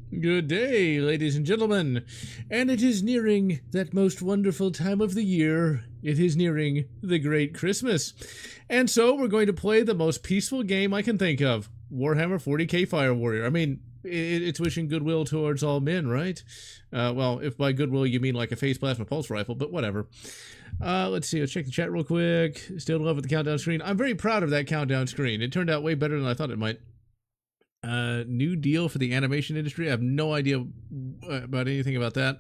Good day, ladies and gentlemen, and it is nearing that most wonderful time of the year. It is nearing the Great Christmas, and so we're going to play the most peaceful game I can think of, Warhammer 40k Fire Warrior. I mean, it's wishing goodwill towards all men, right? Well, if by goodwill you mean like a phase plasma pulse rifle, but whatever. Let's see, let's check the chat real quick. Still in love with the countdown screen. I'm very proud of that countdown screen. It turned out way better than I thought it might. New deal for the animation industry. I have no idea about anything about that.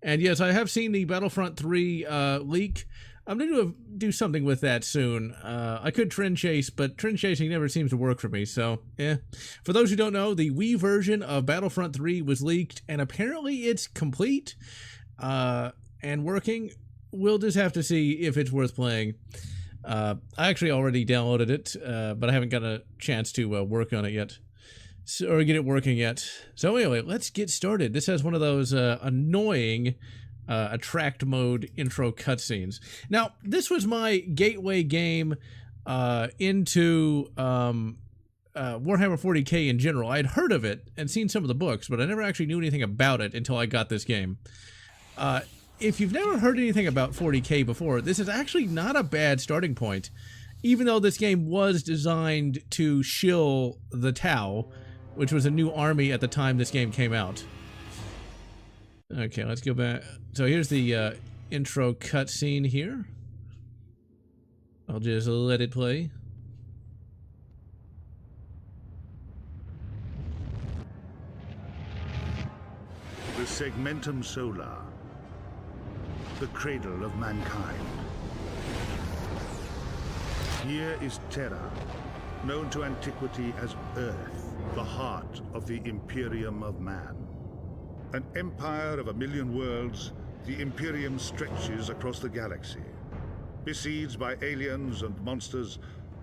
And yes, I have seen the Battlefront 3 leak. I'm going to do something with that soon. I could trend chase, but trend chasing never seems to work for me, so yeah. For those who don't know, the Wii version of Battlefront 3 was leaked, and apparently it's complete and working. We'll just have to see if it's worth playing. I actually already downloaded it, but I haven't got a chance to work on it yet. Or get it working yet. So anyway, let's get started. This has one of those annoying attract mode intro cutscenes. Now, this was my gateway game into Warhammer 40k in general. I had heard of it and seen some of the books, but I never actually knew anything about it until I got this game. If you've never heard anything about 40k before, this is actually not a bad starting point. Even though this game was designed to shill the Tau, which was a new army at the time this game came out. Okay, let's go back. So here's the intro cutscene here. I'll just let it play. The Segmentum Solar, the cradle of mankind. Here is Terra, known to antiquity as Earth, the heart of the Imperium of Man. An empire of 1,000,000 worlds, the Imperium stretches across the galaxy. Besieged by aliens and monsters,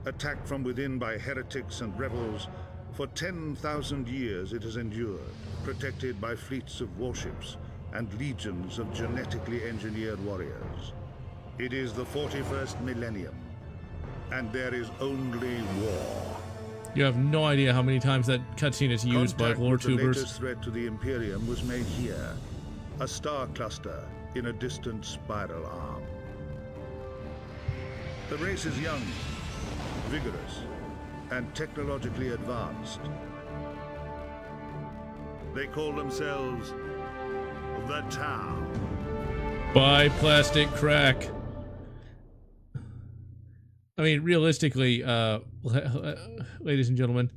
attacked from within by heretics and rebels, for 10,000 years it has endured, protected by fleets of warships and legions of genetically engineered warriors. It is the 41st millennium, and there is only war. You have no idea how many times that cutscene is used by lore tubers. The latest threat to the Imperium was made here, a star cluster in a distant spiral arm. The race is young, vigorous, and technologically advanced. They call themselves the Tau. Buy plastic crack. I mean, realistically, ladies and gentlemen,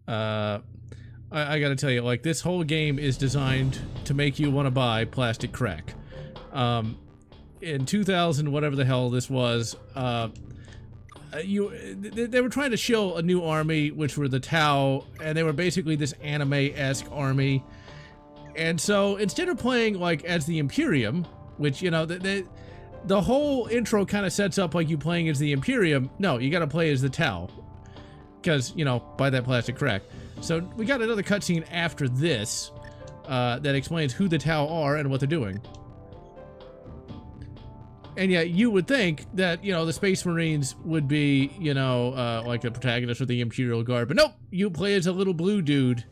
I gotta tell you, like, this whole game is designed to make you want to buy plastic crack. In 2000, whatever the hell this was, they were trying to shill a new army, which were the Tau, and they were basically this anime-esque army. And so, instead of playing, like, as the Imperium, which, you know, the whole intro kind of sets up like you playing as the Imperium. No, you got to play as the Tau. Because, you know, buy that plastic crack. So we got another cutscene after this that explains who the Tau are and what they're doing. And yet you would think that, you know, the Space Marines would be, you know, like the protagonist of the Imperial Guard. But nope, you play as a little blue dude.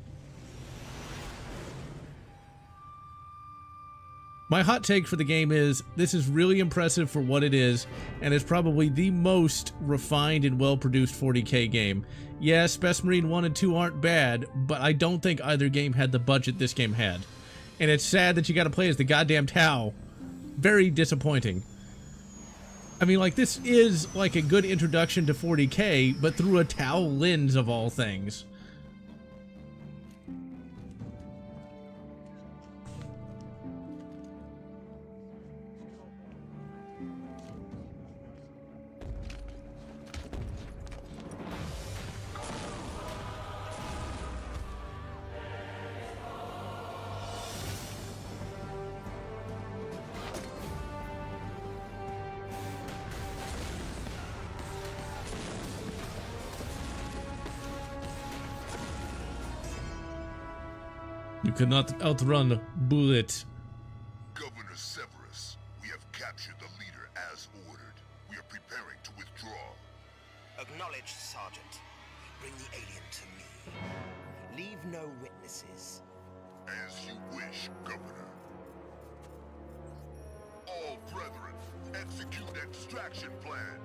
My hot take for the game is, this is really impressive for what it is, and it's probably the most refined and well-produced 40k game. Yes, Space Marine 1 and 2 aren't bad, but I don't think either game had the budget this game had. And it's sad that you gotta play as the goddamn Tau. Very disappointing. I mean, like, this is like a good introduction to 40k, but through a Tau lens of all things. You cannot outrun Bullet. Governor Severus, we have captured the leader as ordered. We are preparing to withdraw. Acknowledged, Sergeant. Bring the alien to me. Leave no witnesses. As you wish, Governor. All brethren, execute extraction plan.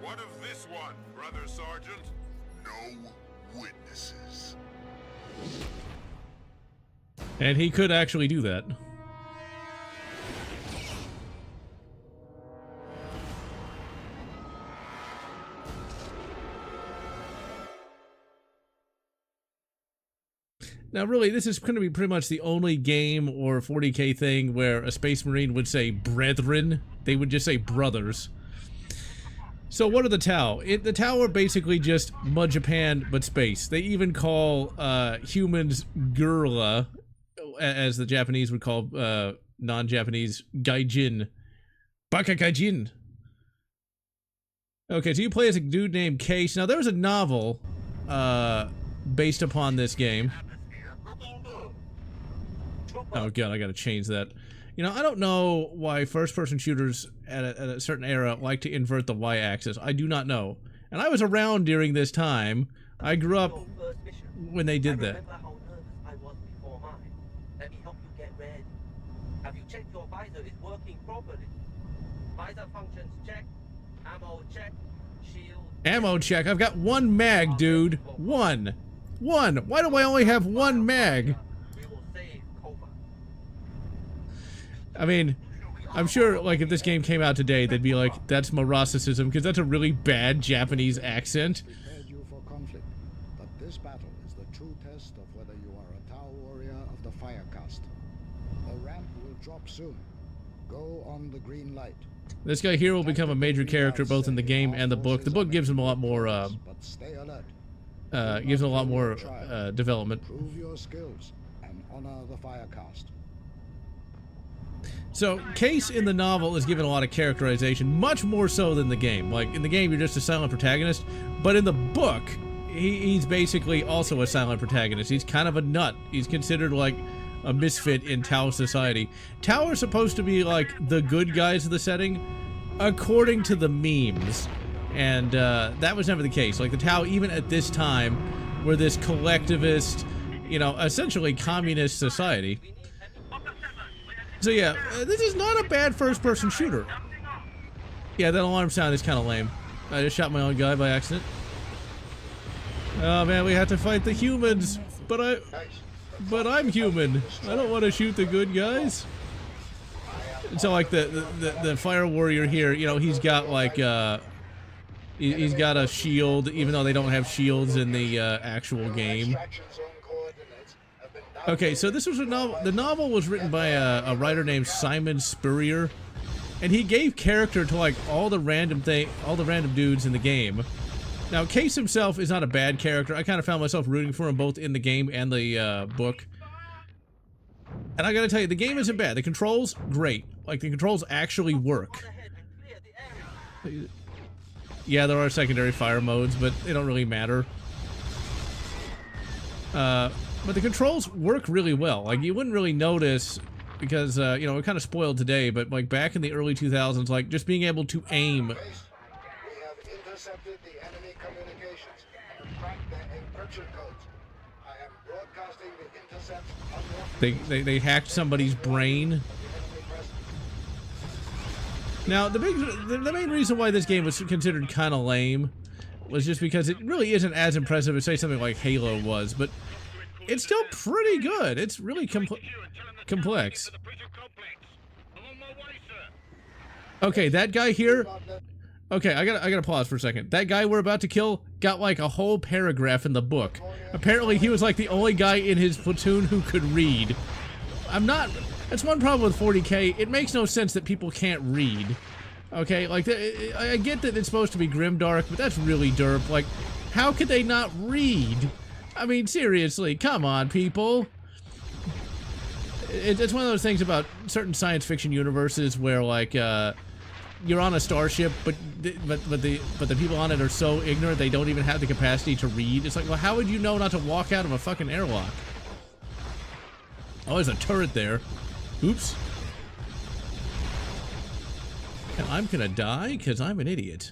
What of this one, Brother Sergeant? No witnesses. And he could actually do that. Now, really, this is going to be pretty much the only game or 40k thing where a Space Marine would say brethren. They would just say brothers. So what are the Tau? The Tau are basically just Mud Japan, but space. They even call humans Gurla, as the Japanese would call non-Japanese Gaijin. Baka Gaijin. Okay, so you play as a dude named Case. Now, there was a novel based upon this game. Oh god, I gotta change that. You know, I don't know why first-person shooters at a certain era like to invert the y-axis. I do not know. And I was around during this time. I grew up when they did that. How nervous I was before mine. Let me help you get ready. Have you checked your visor is working properly? Visor functions check. Ammo check. Shield. Ammo check. I've got one mag, dude. One. Why do I only have one mag? I mean, I'm sure, like, if this game came out today, they'd be like, that's Morossicism, because that's a really bad Japanese accent. Prepared you for conflict, but this battle is the true test of whether you are a Tau warrior of the fire caste. The ramp will drop soon. Go on the green light. This guy here will become a major character both in the game and the book. The book gives him a lot more, but stay alert. gives him a lot more, development. Prove your skills and honor the fire caste. So, Case in the novel is given a lot of characterization, much more so than the game. Like, in the game, you're just a silent protagonist, but in the book, he's basically also a silent protagonist. He's kind of a nut. He's considered, like, a misfit in Tau society. Tau are supposed to be, like, the good guys of the setting, according to the memes. And, that was never the case. Like, the Tau, even at this time, were this collectivist, you know, essentially communist society. So yeah, this is not a bad first-person shooter. Yeah, that alarm sound is kind of lame. I just shot my own guy by accident. Oh man, we have to fight the humans, but I'm human. I don't want to shoot the good guys. So like the fire warrior here, you know, he's got like he's got a shield, even though they don't have shields in the actual game. Okay, so this was a novel. The novel was written by a writer named Simon Spurrier, and he gave character to like all the random dudes in the game. Now, Case himself is not a bad character. I kind of found myself rooting for him both in the game and the book. And I gotta tell you, the game isn't bad. The controls, great. Like, the controls actually work. Yeah, there are secondary fire modes, but they don't really matter. But the controls work really well. Like, you wouldn't really notice because, you know, we're kind of spoiled today, but, like, back in the early 2000s, like, just being able to aim. We have intercepted the enemy communications and cracked their encryption codes. I am broadcasting the intercept. They hacked somebody's brain. Now, the main reason why this game was considered kind of lame was just because it really isn't as impressive as, say, something like Halo was, but it's still pretty good. It's really complex. Okay, that guy here. Okay, I gotta pause for a second. That guy we're about to kill got like a whole paragraph in the book. Apparently, he was like the only guy in his platoon who could read. That's one problem with 40k. It makes no sense that people can't read. Okay, like I get that it's supposed to be grimdark, but that's really derp. Like, how could they not read? I mean, seriously, come on, people. It's one of those things about certain science fiction universes where, like, you're on a starship, but the people on it are so ignorant they don't even have the capacity to read. It's like, well, how would you know not to walk out of a fucking airlock? Oh, there's a turret there. Oops. And I'm gonna die because I'm an idiot.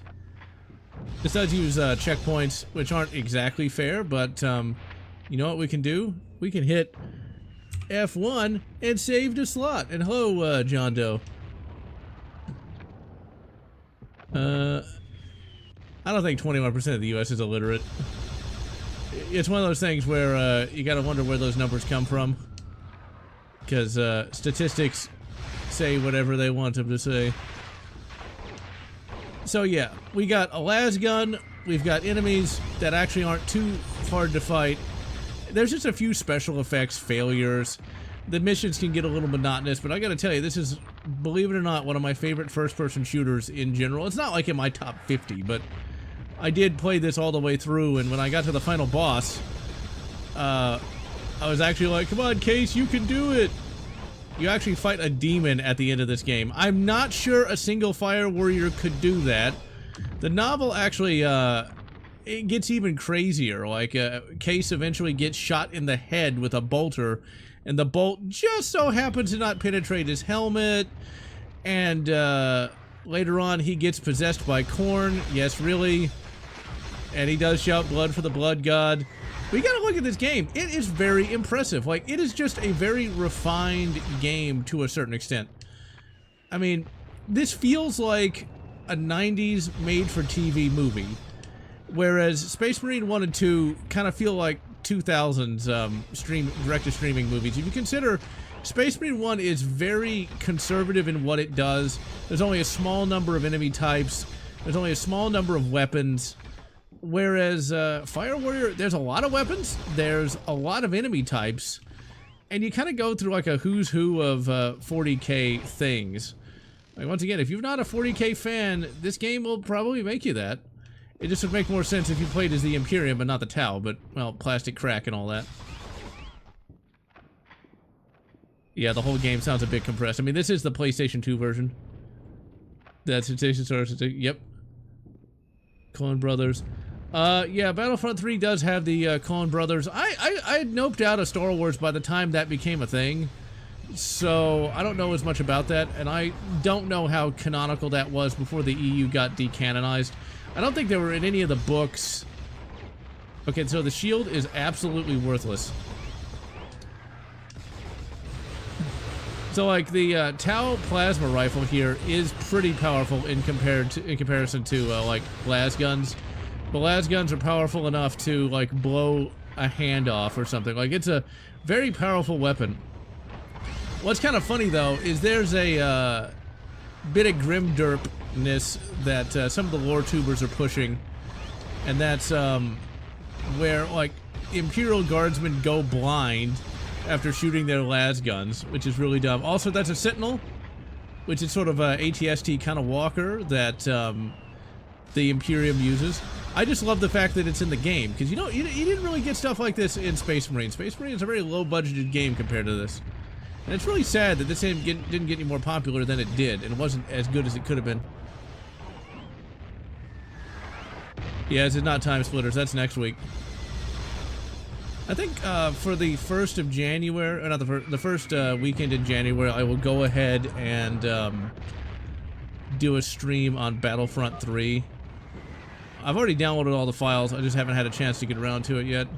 This does use checkpoints, which aren't exactly fair, but you know what we can do? We can hit F1 and saved a slot. And hello, John Doe. I don't think 21% of the U.S. is illiterate. It's one of those things where you gotta wonder where those numbers come from. Because statistics say whatever they want them to say. So yeah, we got a las gun, we've got enemies that actually aren't too hard to fight. There's just a few special effects failures. The missions can get a little monotonous, but I gotta tell you, this is, believe it or not, one of my favorite first-person shooters in general. It's not like in my top 50, but I did play this all the way through, and when I got to the final boss, I was actually like, come on, Case, you can do it! You actually fight a demon at the end of this game. I'm not sure a single Fire Warrior could do that. The novel actually, it gets even crazier. Like, Case eventually gets shot in the head with a bolter, and the bolt just so happens to not penetrate his helmet, and, later on he gets possessed by Korn. Yes, really. And he does shout blood for the blood god. But you gotta look at this game. It is very impressive. Like, it is just a very refined game to a certain extent. I mean, this feels like a 90s made-for-TV movie. Whereas Space Marine 1 and 2 kind of feel like 2000s direct-to-streaming movies. If you consider Space Marine 1 is very conservative in what it does. There's only a small number of enemy types. There's only a small number of weapons. Whereas Fire Warrior, there's a lot of weapons, there's a lot of enemy types, and you kind of go through like a who's who of 40k things. Like, once again, if you're not a 40k fan, this game will probably make you that. It just would make more sense if you played as the Imperium but not the Tau, but, well, plastic crack and all that. Yeah, the whole game sounds a bit compressed. I mean, this is the PlayStation 2 version. That's yep. Coen Brothers. Yeah, Battlefront 3 does have the Coen Brothers. I had noped out of Star Wars by the time that became a thing, so I don't know as much about that, and I don't know how canonical that was before the EU got decanonized. I don't think they were in any of the books. Okay, so the shield is absolutely worthless. So, like, the Tau plasma rifle here is pretty powerful in comparison to like las guns. The las guns are powerful enough to like blow a hand off or something. Like, it's a very powerful weapon. What's kind of funny though is there's a bit of grimderpness that some of the lore tubers are pushing, and that's where like Imperial Guardsmen go blind after shooting their las guns, which is really dumb. Also, that's a Sentinel, which is sort of a ATST kind of walker that the Imperium uses. I just love the fact that it's in the game, because you didn't really get stuff like this in Space Marine. Space Marine is a very low-budgeted game compared to this. And it's really sad that this didn't get any more popular than it did, and it wasn't as good as it could have been. Yeah, this is not Time Splitters, that's next week. I think for the 1st of January, or not the first weekend in January, I will go ahead and do a stream on Battlefront 3. I've already downloaded all the files, I just haven't had a chance to get around to it yet.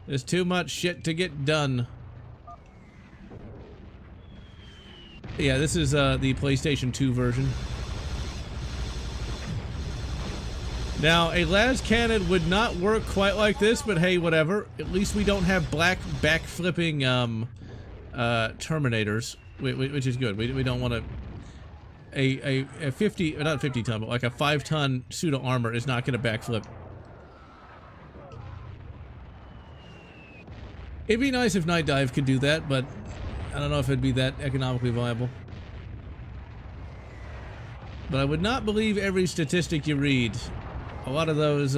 There's too much shit to get done. Yeah, this is the PlayStation 2 version. Now, a las cannon would not work quite like this, but hey, whatever. At least we don't have black back-flipping Terminators, which is good. We don't want to... A 50, not 50 ton, but like a 5-ton suit of armor is not going to backflip. It'd be nice if Night Dive could do that, but I don't know if it'd be that economically viable. But I would not believe every statistic you read. A lot of those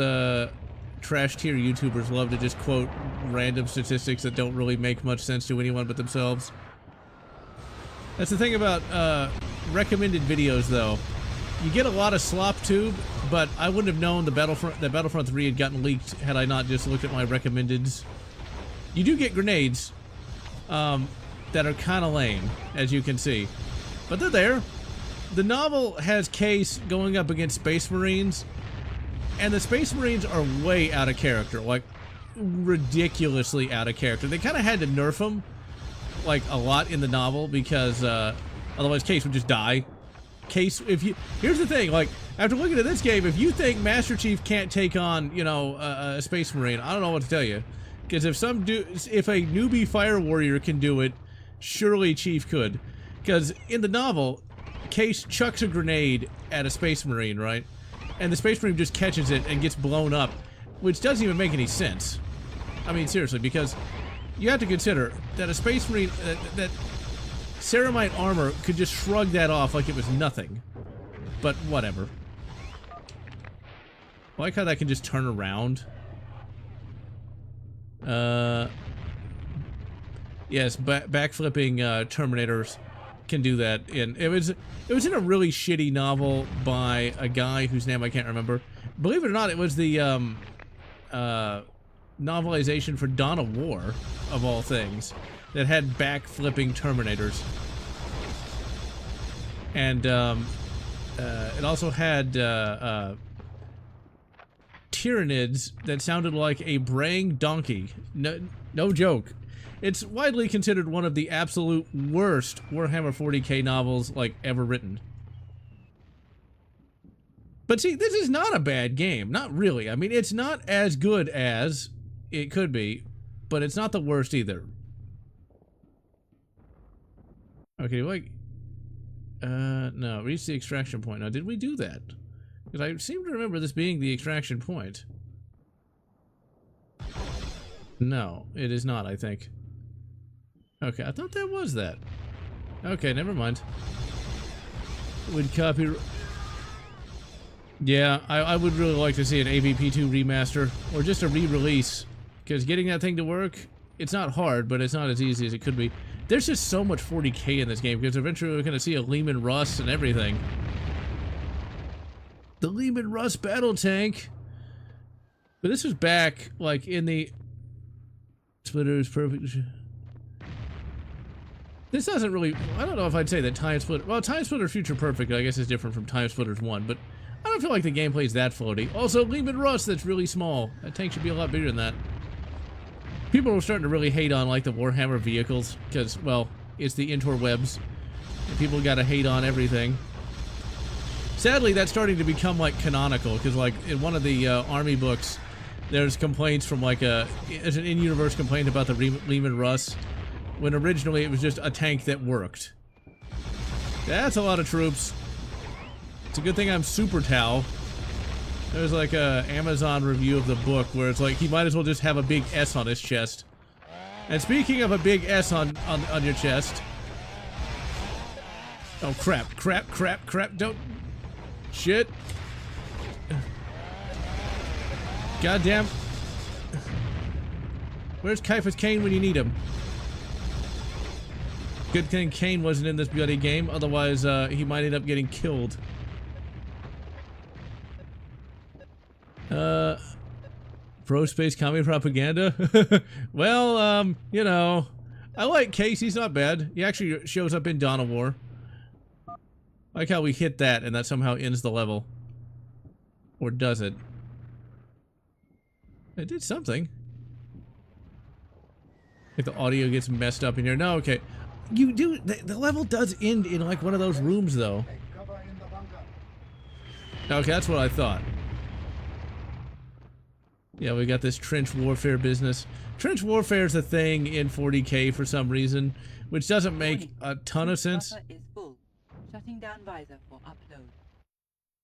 trash tier YouTubers love to just quote random statistics that don't really make much sense to anyone but themselves. That's the thing about recommended videos, though. You get a lot of slop tube, but I wouldn't have known that Battlefront 3 had gotten leaked had I not just looked at my recommendeds. You do get grenades that are kind of lame, as you can see, but they're there. The novel has Case going up against Space Marines, and the Space Marines are way out of character, like ridiculously out of character. They kind of had to nerf them like a lot in the novel because otherwise Case would just die. Case, here's the thing, like after looking at this game, if you think Master Chief can't take on, you know, a Space Marine, I don't know what to tell you. Because if a newbie fire warrior can do it, surely Chief could. Because in the novel, Case chucks a grenade at a Space Marine, right? And the Space Marine just catches it and gets blown up, which doesn't even make any sense. I mean, seriously, because you have to consider that a Space Marine, that ceramite armor could just shrug that off like it was nothing. But whatever. I like how that can just turn around. Yes, backflipping Terminators can do that. And it was in a really shitty novel by a guy whose name I can't remember. Believe it or not, it was the novelization for Dawn of War, of all things, that had backflipping Terminators. And it also had Tyranids that sounded like a braying donkey. No joke. It's widely considered one of the absolute worst Warhammer 40k novels, like, ever written. But see, this is not a bad game. Not really. I mean, it's not as good as it could be, but it's not the worst either. Okay, like... no, reach the extraction point. Now, did we do that? Because I seem to remember this being the extraction point. No, it is not, I think. Okay, I thought that was that. Okay, never mind. Would copy... Yeah, I would really like to see an AVP2 remaster, or just a re-release. Because getting that thing to work, it's not hard, but it's not as easy as it could be. There's just so much 40k in this game, because eventually we're going to see a Lehman Russ and everything. The Lehman Russ battle tank! But this was back, like, in the... Splitter's perfect... This doesn't really... I don't know if I'd say that Time Splitter... Well, Time Splitter Future Perfect, I guess, is different from Time Splitters 1, but I don't feel like the gameplay is that floaty. Also, Lehman Russ, that's really small. That tank should be a lot bigger than that. People are starting to really hate on, like, the Warhammer vehicles, because, well, it's the interwebs. And people gotta hate on everything. Sadly, that's starting to become, like, canonical, because, like, in one of the Army books, there's complaints from, like, there's an in-universe complaint about the Lehman Russ, when originally it was just a tank that worked. That's a lot of troops. It's a good thing I'm Super Tau. There's like a Amazon review of the book where it's like he might as well just have a big S on his chest. And speaking of a big S on your chest. Oh crap, don't. Shit. Goddamn. Where's Caiaphas Cain when you need him? Good thing Cain wasn't in this bloody game, otherwise he might end up getting killed. Pro-space commie propaganda? Well, you know, I like Case, he's not bad. He actually shows up in Dawn of War. I like how we hit that and that somehow ends the level. Or does it? It did something. If the audio gets messed up in here. No, okay. You do, the level does end in like one of those rooms though. Okay, that's what I thought. Yeah, we got this trench warfare business. Trench warfare is a thing in 40k for some reason, which doesn't make a ton of sense.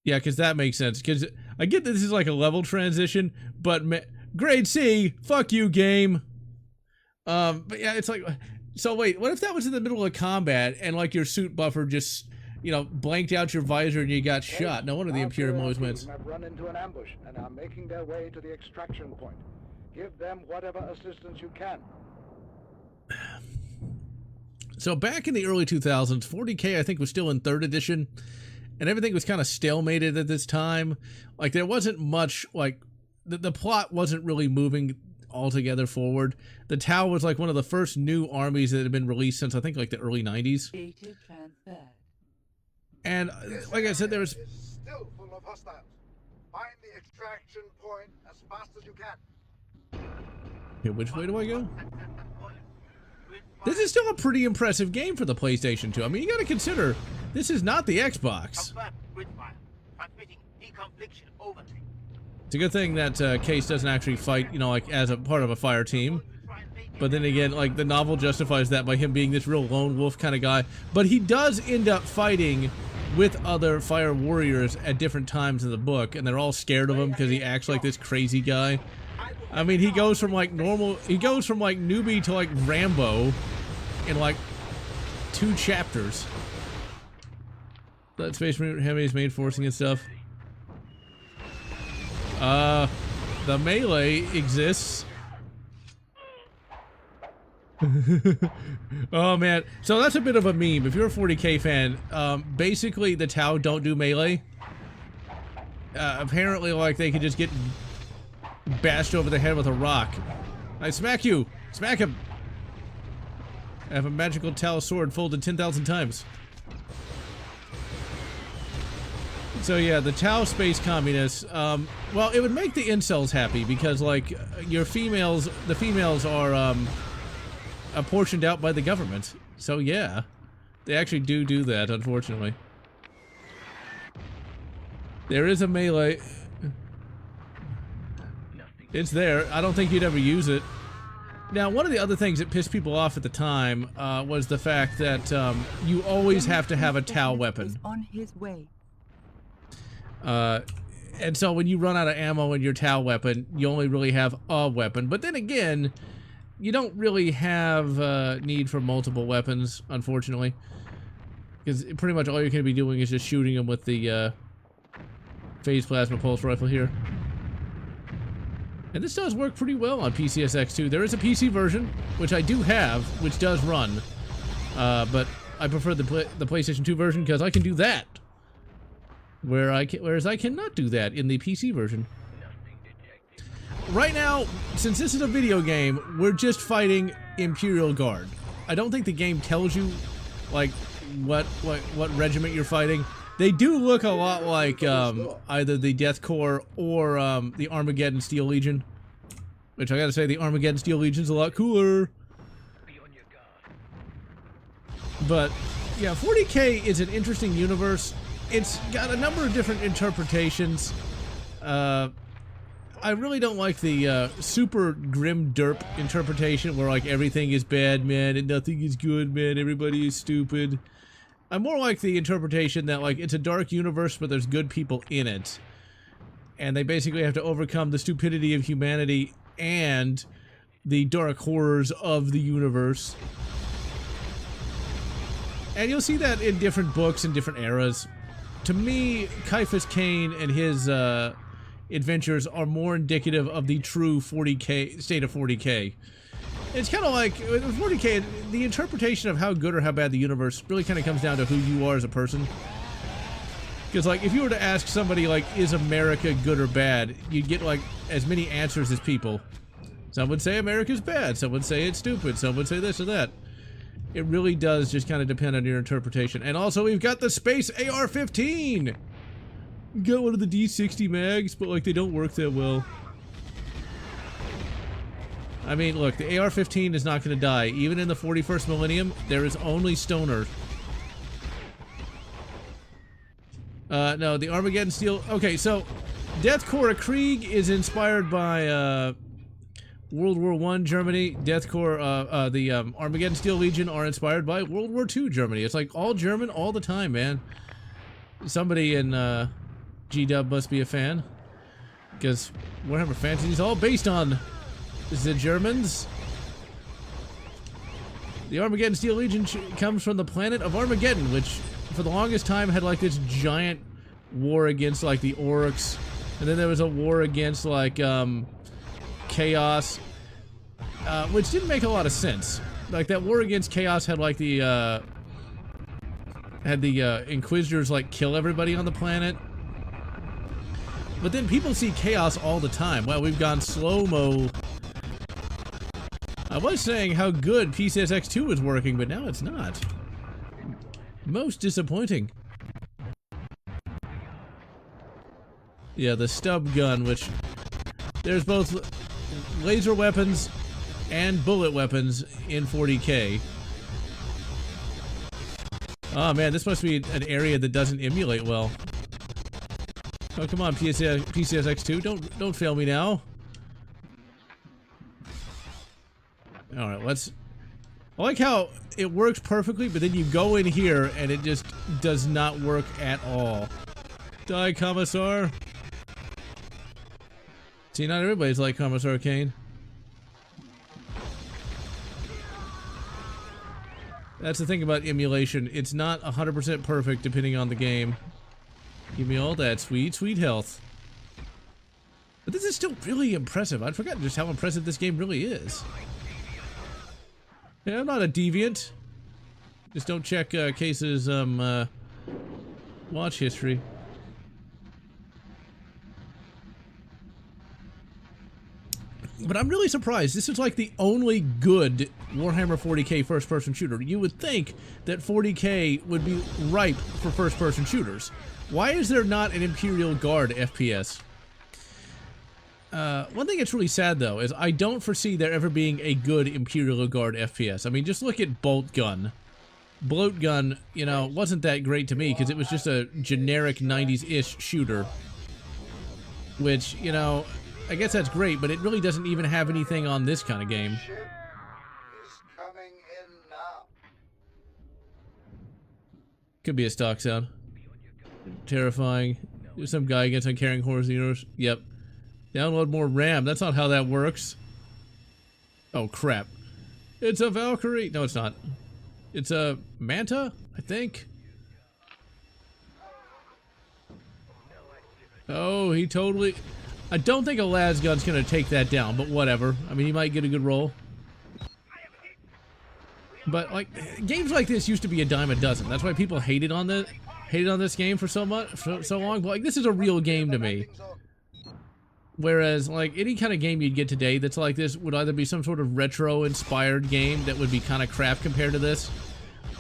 Yeah, because that makes sense. Because I get that this is like a level transition, but grade C, fuck you, game. But yeah, it's like, so wait, what if that was in the middle of combat and like your suit buffer just, you know, blanked out your visor and you got shot? No wonder the Imperium always wins. Have run into an ambush and are making their way to the extraction point. Give them whatever assistance you can. So back in the early 2000s, 40k I think was still in 3rd edition, and everything was kind of stalemated at this time. Like there wasn't much, like the plot wasn't really moving altogether forward. The Tau was like one of the first new armies that had been released since I think like the early 90s. And like I said, there was Still full of hostiles. Find the extraction point as fast as you can. Okay, which way do I go? This is still a pretty impressive game for the PlayStation 2. I mean, you gotta consider, this is not the Xbox. It's a good thing that Case doesn't actually fight, you know, like as a part of a fire team. But then again, like the novel justifies that by him being this real lone wolf kind of guy. But he does end up fighting with other fire warriors at different times in the book, and they're all scared of him because he acts like this crazy guy. I mean, he goes from like newbie to like Rambo in like 2 chapters. That Space Marine Heavy's main forcing and stuff. The melee exists. Oh man, so that's a bit of a meme. If you're a 40k fan, basically the Tau don't do melee. Apparently, like, they could just get bashed over the head with a rock. I smack you! Smack him! I have a magical Tau sword folded 10,000 times. So yeah, the Tau space communists, well, it would make the incels happy because, like, the females are, apportioned out by the government. So yeah, they actually do that, unfortunately. There is a melee. It's there. I don't think you'd ever use it. Now, one of the other things that pissed people off at the time was the fact that you always have to have a Tau weapon. On his way. And so when you run out of ammo in your Tau weapon, you only really have a weapon. But then again, you don't really have need for multiple weapons, unfortunately. Because pretty much all you're going to be doing is just shooting them with the phase plasma pulse rifle here. And this does work pretty well on PCSX2. There is a PC version, which I do have, which does run. But I prefer the PlayStation 2 version because I can do that. Whereas I cannot do that in the PC version. Right now, since this is a video game, we're just fighting Imperial Guard. I don't think the game tells you, like, what regiment you're fighting. They do look a lot like either the Death Corps or the Armageddon Steel Legion. Which I gotta say, the Armageddon Steel Legion's a lot cooler. But yeah, 40k is an interesting universe. It's got a number of different interpretations. I really don't like the super grim derp interpretation where, like, everything is bad, man, and nothing is good, man, everybody is stupid. I more like the interpretation that, like, it's a dark universe, but there's good people in it. And they basically have to overcome the stupidity of humanity and the dark horrors of the universe. And you'll see that in different books in different eras. To me, Caiaphas Cain and his adventures are more indicative of the true 40k state of 40k. It's kind of like with 40k, the interpretation of how good or how bad the universe really kind of comes down to who you are as a person. Because, like, if you were to ask somebody, like, is America good or bad, you'd get, like, as many answers as people. Some would say America's bad, some would say it's stupid, some would say this or that. It really does just kind of depend on your interpretation. And also, we've got the Space AR-15! We got one of the D60 mags, but, like, they don't work that well. I mean, look, the AR-15 is not going to die. Even in the 41st millennium, there is only stoner. No, the Armageddon Steel... Okay, so, Death Corps Krieg is inspired by, World War I Germany. Death Corps, the Armageddon Steel Legion are inspired by World War II Germany. It's like all German all the time, man. Somebody in G-Dub must be a fan. Because Warhammer Fantasy is all based on the Germans. The Armageddon Steel Legion comes from the planet of Armageddon, which for the longest time had like this giant war against like the orcs. And then there was a war against like Chaos, which didn't make a lot of sense. Like that war against Chaos had like the Inquisitors like kill everybody on the planet. But then people see Chaos all the time. Well, we've gone slow-mo. I was saying how good PCSX2 was working, but now it's not. Most disappointing. Yeah, the stub gun, which there's both laser weapons and bullet weapons in 40K. Oh man, this must be an area that doesn't emulate well. Oh come on, PCSX2, don't fail me now. All right, let's. I like how it works perfectly, but then you go in here and it just does not work at all. Die, Commissar. See, not everybody's like Commissar Kane. That's the thing about emulation. It's not 100% perfect depending on the game. Give me all that sweet, sweet health. But this is still really impressive. I'd forgotten just how impressive this game really is. Yeah, I'm not a deviant. Just don't check Case's watch history. But I'm really surprised. This is like the only good Warhammer 40K first-person shooter. You would think that 40K would be ripe for first-person shooters. Why is there not an Imperial Guard FPS? One thing that's really sad, though, is I don't foresee there ever being a good Imperial Guard FPS. I mean, just look at Bolt Gun. Bloat Gun, you know, wasn't that great to me because it was just a generic 90s-ish shooter. Which, you know, I guess that's great, but it really doesn't even have anything on this kind of game. Could be a stock sound. Terrifying. There's some guy against on carrying horse heroes. Yep. Download more RAM. That's not how that works. Oh crap. It's a Valkyrie. No, it's not. It's a Manta, I think. Oh, he totally... I don't think a las gun's gonna take that down, but whatever. I mean, he might get a good roll. But like, games like this used to be a dime a dozen. That's why people hated on this game for so long. But like, this is a real game to me. Whereas, like, any kind of game you'd get today that's like this would either be some sort of retro-inspired game that would be kind of crap compared to this,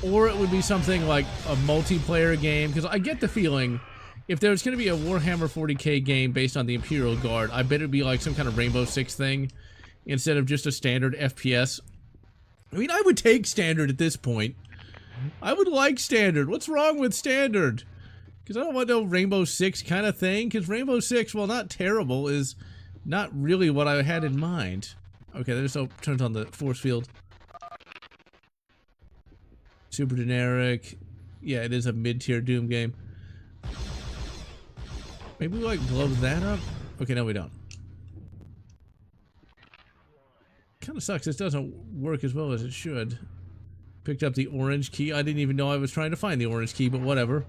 or it would be something like a multiplayer game. Because I get the feeling, if there's going to be a Warhammer 40K game based on the Imperial Guard, I bet it'd be like some kind of Rainbow Six thing, instead of just a standard FPS. I mean, I would take standard at this point. I would like standard. What's wrong with standard? Because I don't want no Rainbow Six kind of thing. Because Rainbow Six, while not terrible, is not really what I had in mind. Okay, that just turns on the force field. Super generic. Yeah, it is a mid-tier Doom game. Maybe we like blow that up? Okay, no we don't. Kind of sucks. This doesn't work as well as it should. Picked up the orange key. I didn't even know I was trying to find the orange key, but whatever.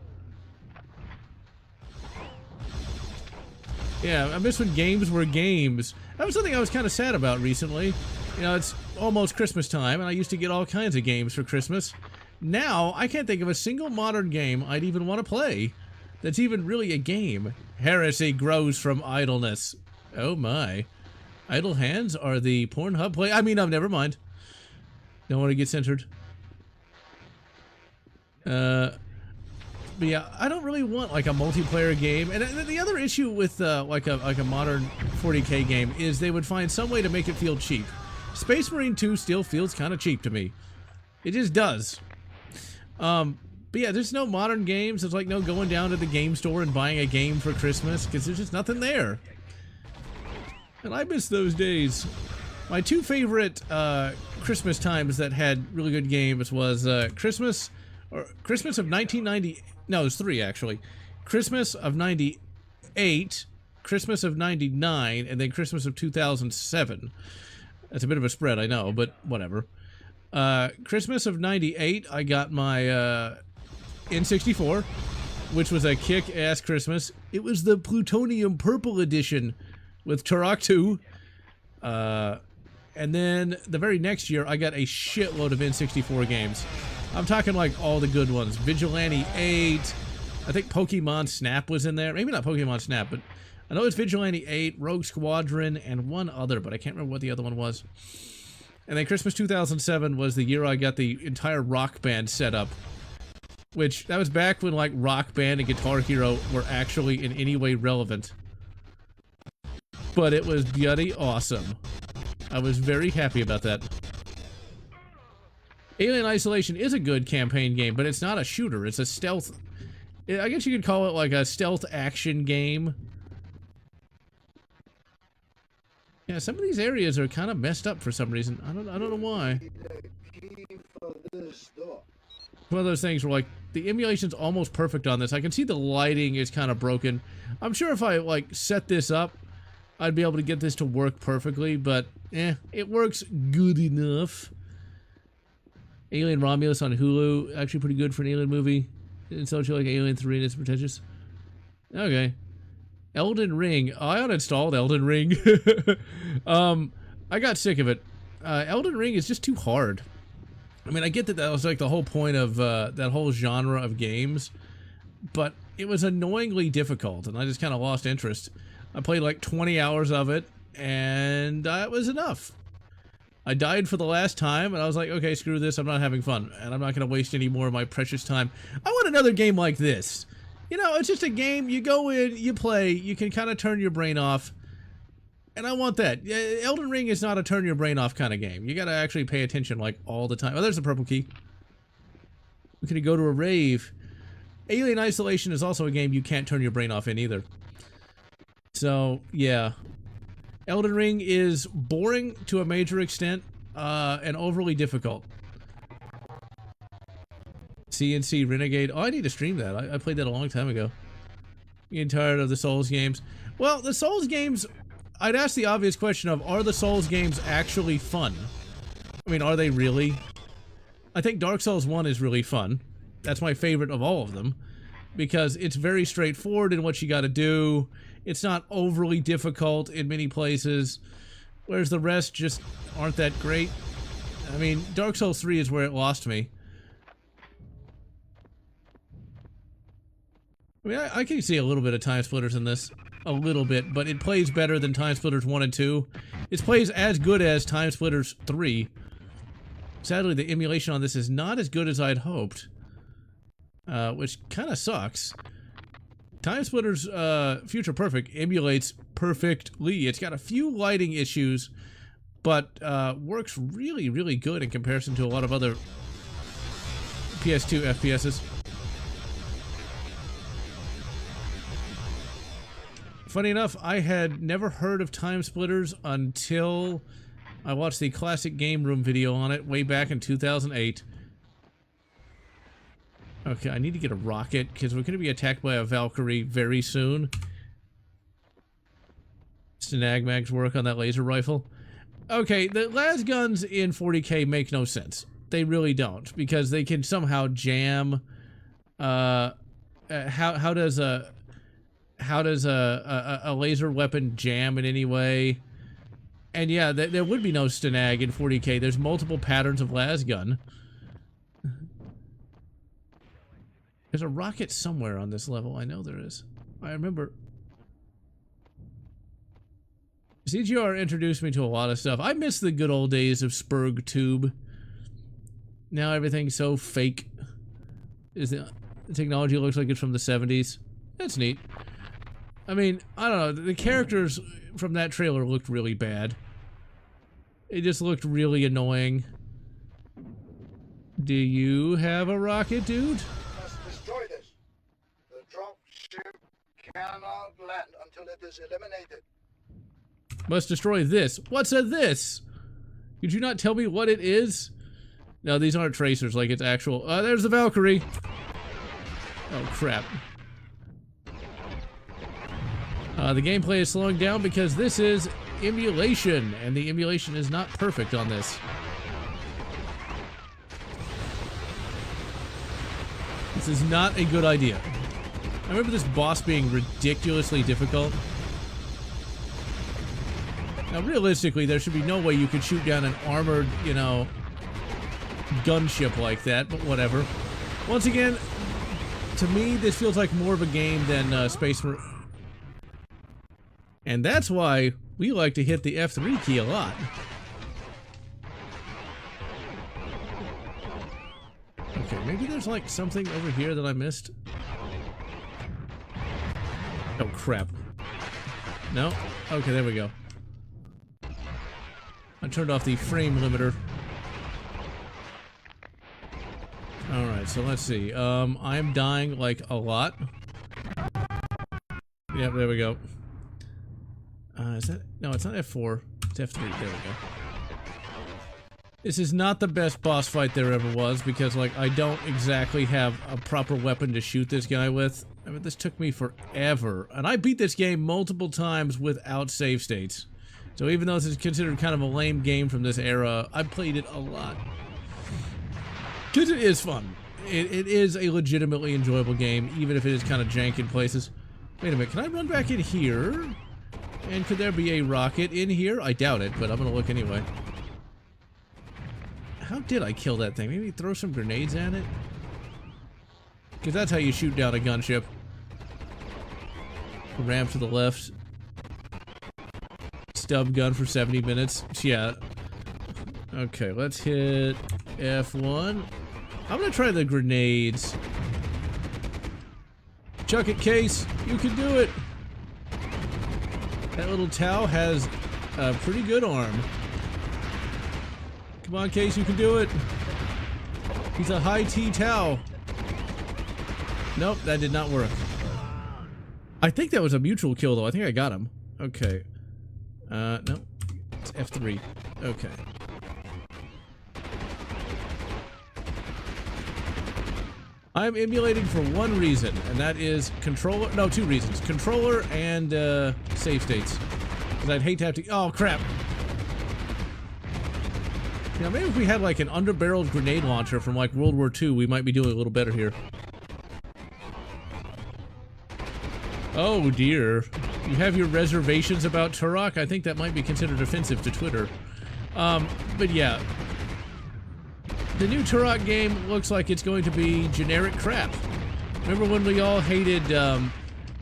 Yeah, I miss when games were games. That was something I was kind of sad about recently. You know, it's almost Christmas time, and I used to get all kinds of games for Christmas. Now, I can't think of a single modern game I'd even want to play that's even really a game. Heresy grows from idleness. Oh my. Idle hands are the Pornhub play. I mean, never mind. Don't want to get censored. But yeah, I don't really want like a multiplayer game. And the other issue with like a modern 40K game is they would find some way to make it feel cheap. Space Marine 2 still feels kind of cheap to me. It just does. But yeah, there's no modern games. There's like no going down to the game store and buying a game for Christmas because there's just nothing there. And I miss those days. My two favorite Christmas times that had really good games was Christmas of 1990. No, there's three actually. Christmas of 98, Christmas of 99, and then Christmas of 2007. That's a bit of a spread, I know, but whatever. Christmas of 98, I got my N64, which was a kick-ass Christmas. It was the Plutonium Purple Edition with Turok 2. And then the very next year, I got a shitload of N64 games. I'm talking like all the good ones. Vigilante 8. I think Pokemon Snap was in there. Maybe not Pokemon Snap, but I know it's Vigilante 8, Rogue Squadron, and one other, but I can't remember what the other one was. And then Christmas 2007 was the year I got the entire Rock Band set up. Which, that was back when like Rock Band and Guitar Hero were actually in any way relevant. But it was bloody awesome. I was very happy about that. Alien Isolation is a good campaign game, but it's not a shooter. It's a stealth... I guess you could call it like a stealth action game. Yeah, some of these areas are kind of messed up for some reason. I don't know why. It's one of those things where, like, the emulation's almost perfect on this. I can see the lighting is kind of broken. I'm sure if I, like, set this up, I'd be able to get this to work perfectly, but, it works good enough. Alien Romulus on Hulu, actually pretty good for an Alien movie. It's also like Alien 3 and it's pretentious. Okay. Elden Ring. Oh, I uninstalled Elden Ring. I got sick of it. Elden Ring is just too hard. I mean, I get that that was like the whole point of that whole genre of games, but it was annoyingly difficult, and I just kind of lost interest. I played like 20 hours of it, and that was enough. I died for the last time, and I was like, okay, screw this, I'm not having fun, and I'm not going to waste any more of my precious time. I want another game like this. You know, it's just a game, you go in, you play, you can kind of turn your brain off, and I want that. Elden Ring is not a turn your brain off kind of game. You got to actually pay attention, like, all the time. Oh, there's the purple key. We could go to a rave. Alien Isolation is also a game you can't turn your brain off in either. So, yeah. Elden Ring is boring to a major extent, and overly difficult. CNC Renegade. Oh, I need to stream that. I played that a long time ago. Getting tired of the Souls games. Well, the Souls games, I'd ask the obvious question of, are the Souls games actually fun? I mean, are they really? I think Dark Souls 1 is really fun. That's my favorite of all of them, because it's very straightforward in what you gotta do. It's not overly difficult in many places, whereas the rest just aren't that great. I mean, Dark Souls 3 is where it lost me. I mean, I can see a little bit of Time Splitters in this. A little bit, but it plays better than Time Splitters 1 and 2. It plays as good as Time Splitters 3. Sadly, the emulation on this is not as good as I'd hoped. Which kind of sucks. Time Splitters Future Perfect emulates perfectly. It's got a few lighting issues, but works really, really good in comparison to a lot of other PS2 FPSs. Funny enough, I had never heard of Time Splitters until I watched the Classic Game Room video on it way back in 2008. Okay, I need to get a rocket, because we're going to be attacked by a Valkyrie very soon. Snagmag's work on that laser rifle. Okay, the las guns in 40K make no sense. They really don't, because they can somehow jam... how does a laser weapon jam in any way? And yeah, there would be no Snag in 40K. There's multiple patterns of las gun. There's a rocket somewhere on this level. I know there is. I remember. CGR introduced me to a lot of stuff. I miss the good old days of Spurg Tube. Now everything's so fake. The technology looks like it's from the 70s. That's neat. I mean, I don't know. The characters from that trailer looked really bad. It just looked really annoying. Do you have a rocket, dude? Destroy this. The drop ship cannot land until it is eliminated. Must destroy this. What's a this? Could you not tell me what it is? No, these aren't tracers like it's actual. There's the Valkyrie. Oh, crap. The gameplay is slowing down because this is emulation, and the emulation is not perfect on this. This is not a good idea. I remember this boss being ridiculously difficult. Now, realistically, there should be no way you could shoot down an armored, you know, gunship like that, but whatever. Once again, to me, this feels like more of a game than Space Marine. And that's why we like to hit the F3 key a lot. Okay, maybe there's like something over here that I missed. Oh, crap. No? Okay, there we go. I turned off the frame limiter. Alright, so let's see. I'm dying like a lot. Yep, there we go. Is that... No, it's not F4. It's F3. There we go. This is not the best boss fight there ever was, because, like, I don't exactly have a proper weapon to shoot this guy with. I mean, this took me forever. And I beat this game multiple times without save states. So even though this is considered kind of a lame game from this era, I played it a lot. Because it is fun. It is a legitimately enjoyable game, even if it is kind of jank in places. Wait a minute, can I run back in here? And could there be a rocket in here? I doubt it, but I'm gonna look anyway. How did I kill that thing? Maybe throw some grenades at it? Because that's how you shoot down a gunship. Ramp to the left. Stub gun for 70 minutes. Yeah. Okay, let's hit F1. I'm gonna try the grenades. Chuck it, Case. You can do it. That little Tau has a pretty good arm. Come on, Case, you can do it. He's a high T Tau. Nope, that did not work. I think that was a mutual kill, though. I think I got him. Okay. No. It's F3. Okay. I'm emulating for one reason, and that is controller. No, two reasons. Controller and save states. Because I'd hate to have to. Oh, crap. You know, maybe if we had like an underbarreled grenade launcher from like World War II, we might be doing a little better here. Oh dear. You have your reservations about Turok? I think that might be considered offensive to Twitter. But yeah. The new Turok game looks like it's going to be generic crap. Remember when we all hated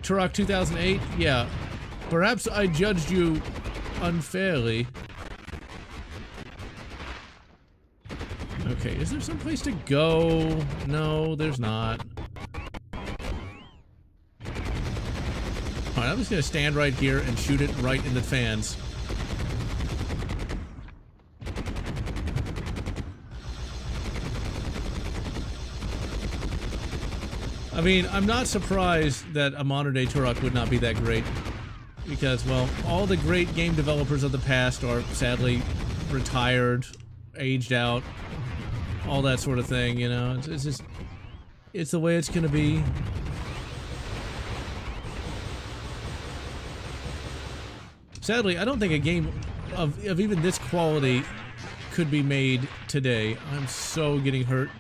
Turok 2008? Yeah. Perhaps I judged you unfairly. Okay, is there some place to go? No, there's not. Alright, I'm just gonna stand right here and shoot it right in the fans. I mean, I'm not surprised that a modern-day Turok would not be that great. Because, well, all the great game developers of the past are sadly retired, aged out, all that sort of thing, you know? It's just... it's the way it's gonna be. Sadly, I don't think a game of even this quality could be made today. I'm so getting hurt.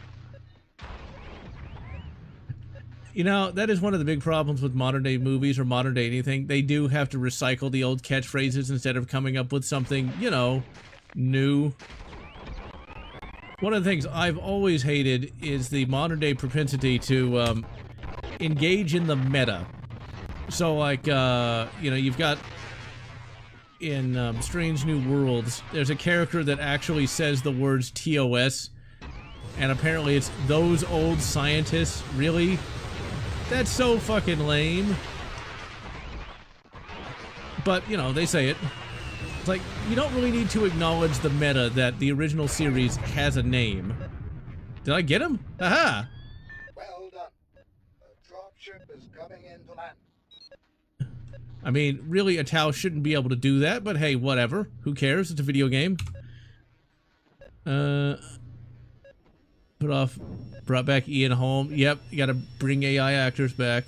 You know, that is one of the big problems with modern-day movies or modern-day anything. They do have to recycle the old catchphrases instead of coming up with something, you know, new. One of the things I've always hated is the modern-day propensity to engage in the meta. So, like, you know, you've got in Strange New Worlds, there's a character that actually says the words TOS, and apparently it's those old scientists. Really? That's so fucking lame. But, you know, they say it. It's like, you don't really need to acknowledge the meta that the original series has a name. Did I get him? Aha! Well done. The dropship is coming in to land. I mean, really, a Tau shouldn't be able to do that, but hey, whatever. Who cares? It's a video game. Put off... brought back Ian Holm. Yep, you gotta bring AI actors back.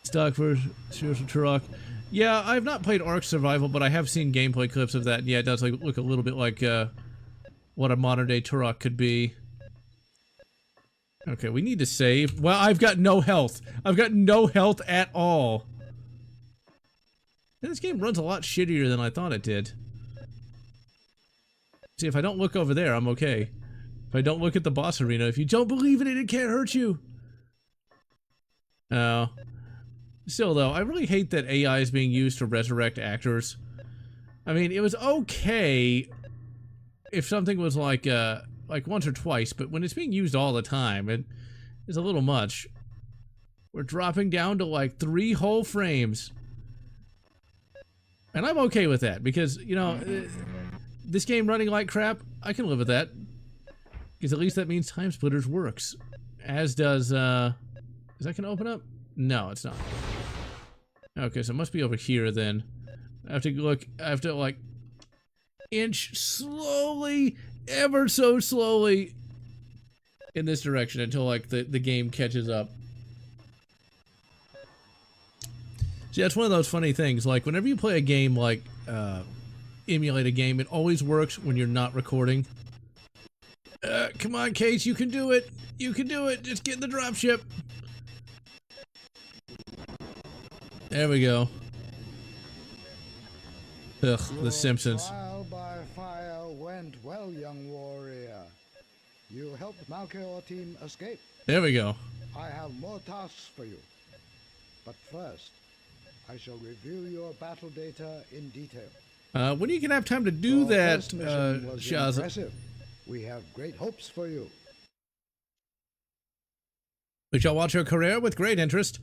Stock version Turok. Yeah, I've not played Ark Survival, but I have seen gameplay clips of that. Yeah, it does like look a little bit like what a modern-day Turok could be. Okay, we need to save. Well, I've got no health. I've got no health at all. And this game runs a lot shittier than I thought it did. See, if I don't look over there, I'm okay. If I don't look at the boss arena, if you don't believe in it, it can't hurt you. Oh. Still, though, I really hate that AI is being used to resurrect actors. I mean, it was okay if something was like once or twice, but when it's being used all the time, it is a little much. We're dropping down to like 3 whole frames. And I'm okay with that because, you know, this game running like crap, I can live with that. Because at least that means Time Splitters works. As does, is that gonna open up? No, it's not. Okay, so it must be over here then. I have to look, I have to like inch slowly, ever so slowly in this direction until like the game catches up. See, that's one of those funny things, like whenever you play a game like emulate a game, it always works when you're not recording. Come on, Case, you can do it! You can do it! Just get in the dropship! There we go. Ugh, The Simpsons. Trial by fire went well, young warrior. You helped Malkeor team escape. There we go. I have more tasks for you. But first, I shall review your battle data in detail. When are you gonna have time to do Your that, first mission was Shaza? impressive. We have great hopes for you. We shall watch your career with great interest.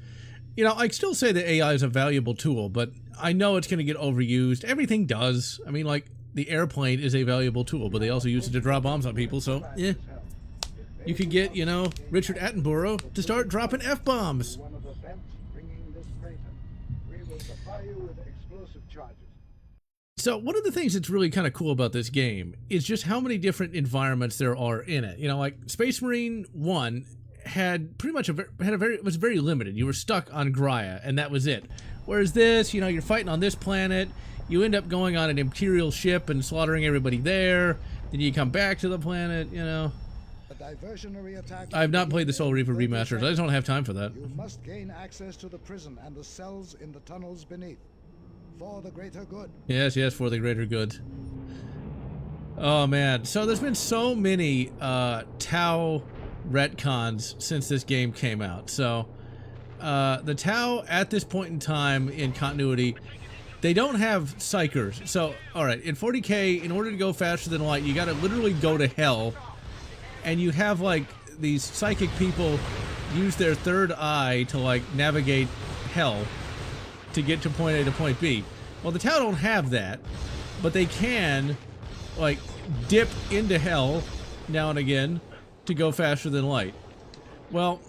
You know, I still say that AI is a valuable tool, but I know it's gonna get overused. Everything does. I mean, like, the airplane is a valuable tool, but they also use it to drop bombs on people, so, yeah. You could get, you know, Richard Attenborough to start dropping F-bombs. One of the vents bringing this freighter. We will supply you with explosive charges. So one of the things that's really kind of cool about this game is just how many different environments there are in it. You know, like Space Marine 1 had pretty much was very limited. You were stuck on Graia, and that was it. Whereas this, you know, you're fighting on this planet, you end up going on an Imperial ship and slaughtering everybody there, then you come back to the planet, you know. A diversionary attack. I've not played the Soul Reaper remasters. I just don't have time for that. You must gain access to the prison and the cells in the tunnels beneath. For the greater good. Yes, yes, for the greater good. Oh man, so there's been so many Tau retcons since this game came out. So the Tau at this point in time in continuity, they don't have psychers. So alright, in 40k, in order to go faster than light, you gotta literally go to hell. And you have like these psychic people use their third eye to like navigate hell to get to point A to point B. Well, the Tau don't have that, but they can, like, dip into hell now and again to go faster than light. Well,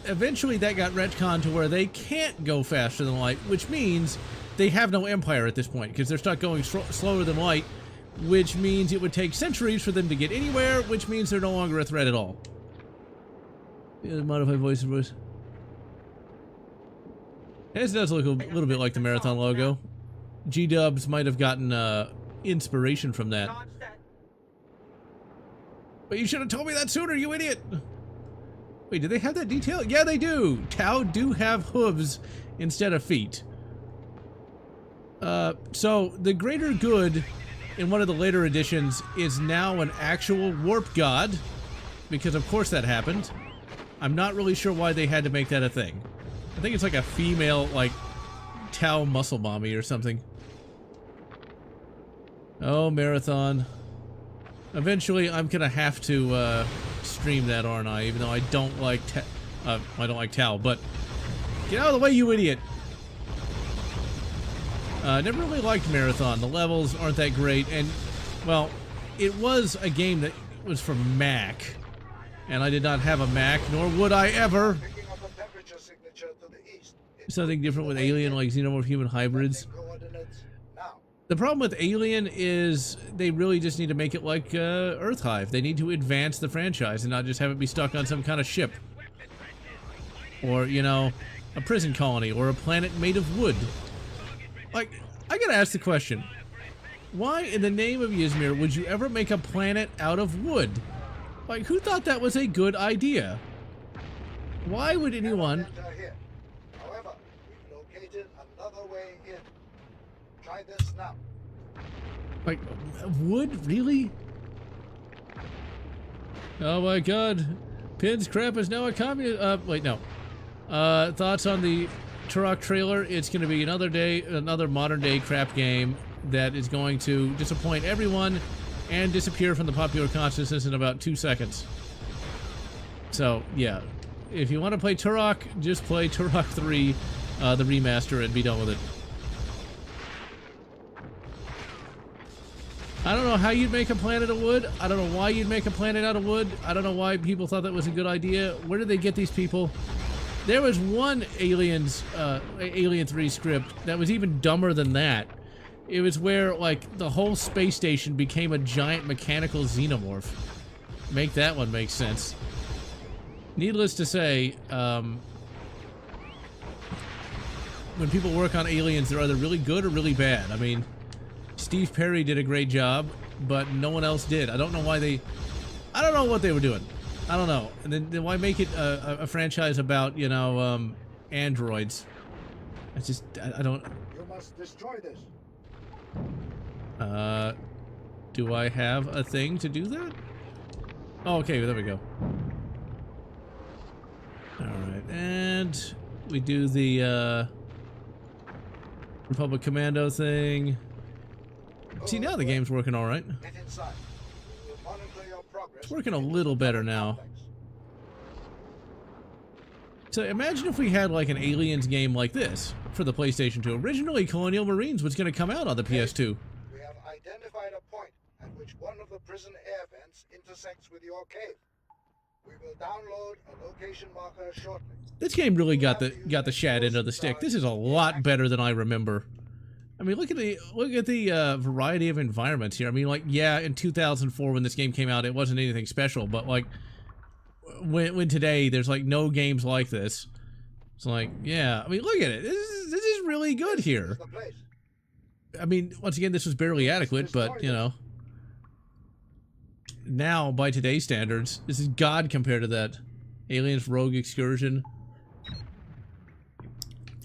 eventually that got retconned to where they can't go faster than light, which means they have no empire at this point, because they're stuck going slower than light, which means it would take centuries for them to get anywhere, which means they're no longer a threat at all. Yeah, modify voice. This does look a little bit like the Marathon logo. G-dubs might have gotten inspiration from that. But you should have told me that sooner, you idiot! Wait, do they have that detail? Yeah, they do! Tau do have hooves instead of feet. So, the greater good in one of the later editions is now an actual warp god, because of course that happened. I'm not really sure why they had to make that a thing. I think it's like a female, like, Tau muscle mommy or something. Oh, Marathon. Eventually, I'm gonna have to, stream that, aren't I? Even though I don't like I don't like Tau, but... Get out of the way, you idiot! Never really liked Marathon. The levels aren't that great, and, well, it was a game that was for Mac. And I did not have a Mac, nor would I ever. Something different with Alien, like Xenomorph human hybrids. The problem with Alien is they really just need to make it like Earthhive. They need to advance the franchise and not just have it be stuck on some kind of ship. Or, you know, a prison colony or a planet made of wood. Like, I gotta ask the question. Why in the name of Ysmir would you ever make a planet out of wood? Like, who thought that was a good idea? Why would anyone... However, we've located another way in. Try this now. Like, wood? Really? Oh my god. Pin's crap is now a communist... wait, no. Thoughts on the Turok trailer? It's gonna be another modern-day crap game that is going to disappoint everyone and disappear from the popular consciousness in about 2 seconds. So, yeah. If you want to play Turok, just play Turok 3, the remaster, and be done with it. I don't know how you'd make a planet of wood. I don't know why you'd make a planet out of wood. I don't know why people thought that was a good idea. Where did they get these people? There was one Alien 3 script that was even dumber than that. It was where, like, the whole space station became a giant mechanical xenomorph. Make that one make sense. Needless to say, when people work on Aliens, they're either really good or really bad. I mean, Steve Perry did a great job, but no one else did. I don't know why they... I don't know what they were doing. I don't know. And then why make it a franchise about, you know, androids? I just... I don't... You must destroy this. Do I have a thing to do that? Oh, okay, there we go. Alright, and we do the, Republic Commando thing. See, now the game's working alright. Get inside. We'll monitor your progress. It's working a little better now. So imagine if we had like an Aliens game like this for the PlayStation 2. Originally, Colonial Marines was going to come out on the PS2. We have identified a point at which one of the prison air vents intersects with your cave. We will download a location marker shortly. This game really got the shad end of the stick. This is a lot better than I remember. I mean, look at the variety of environments here. I mean, like, yeah, in 2004 when this game came out, it wasn't anything special, but like when today there's like no games like this. It's like, yeah, I mean, look at it. This is really good here. I mean, once again, this was barely adequate, but you know, now by today's standards, this is God compared to that Aliens Rogue Excursion.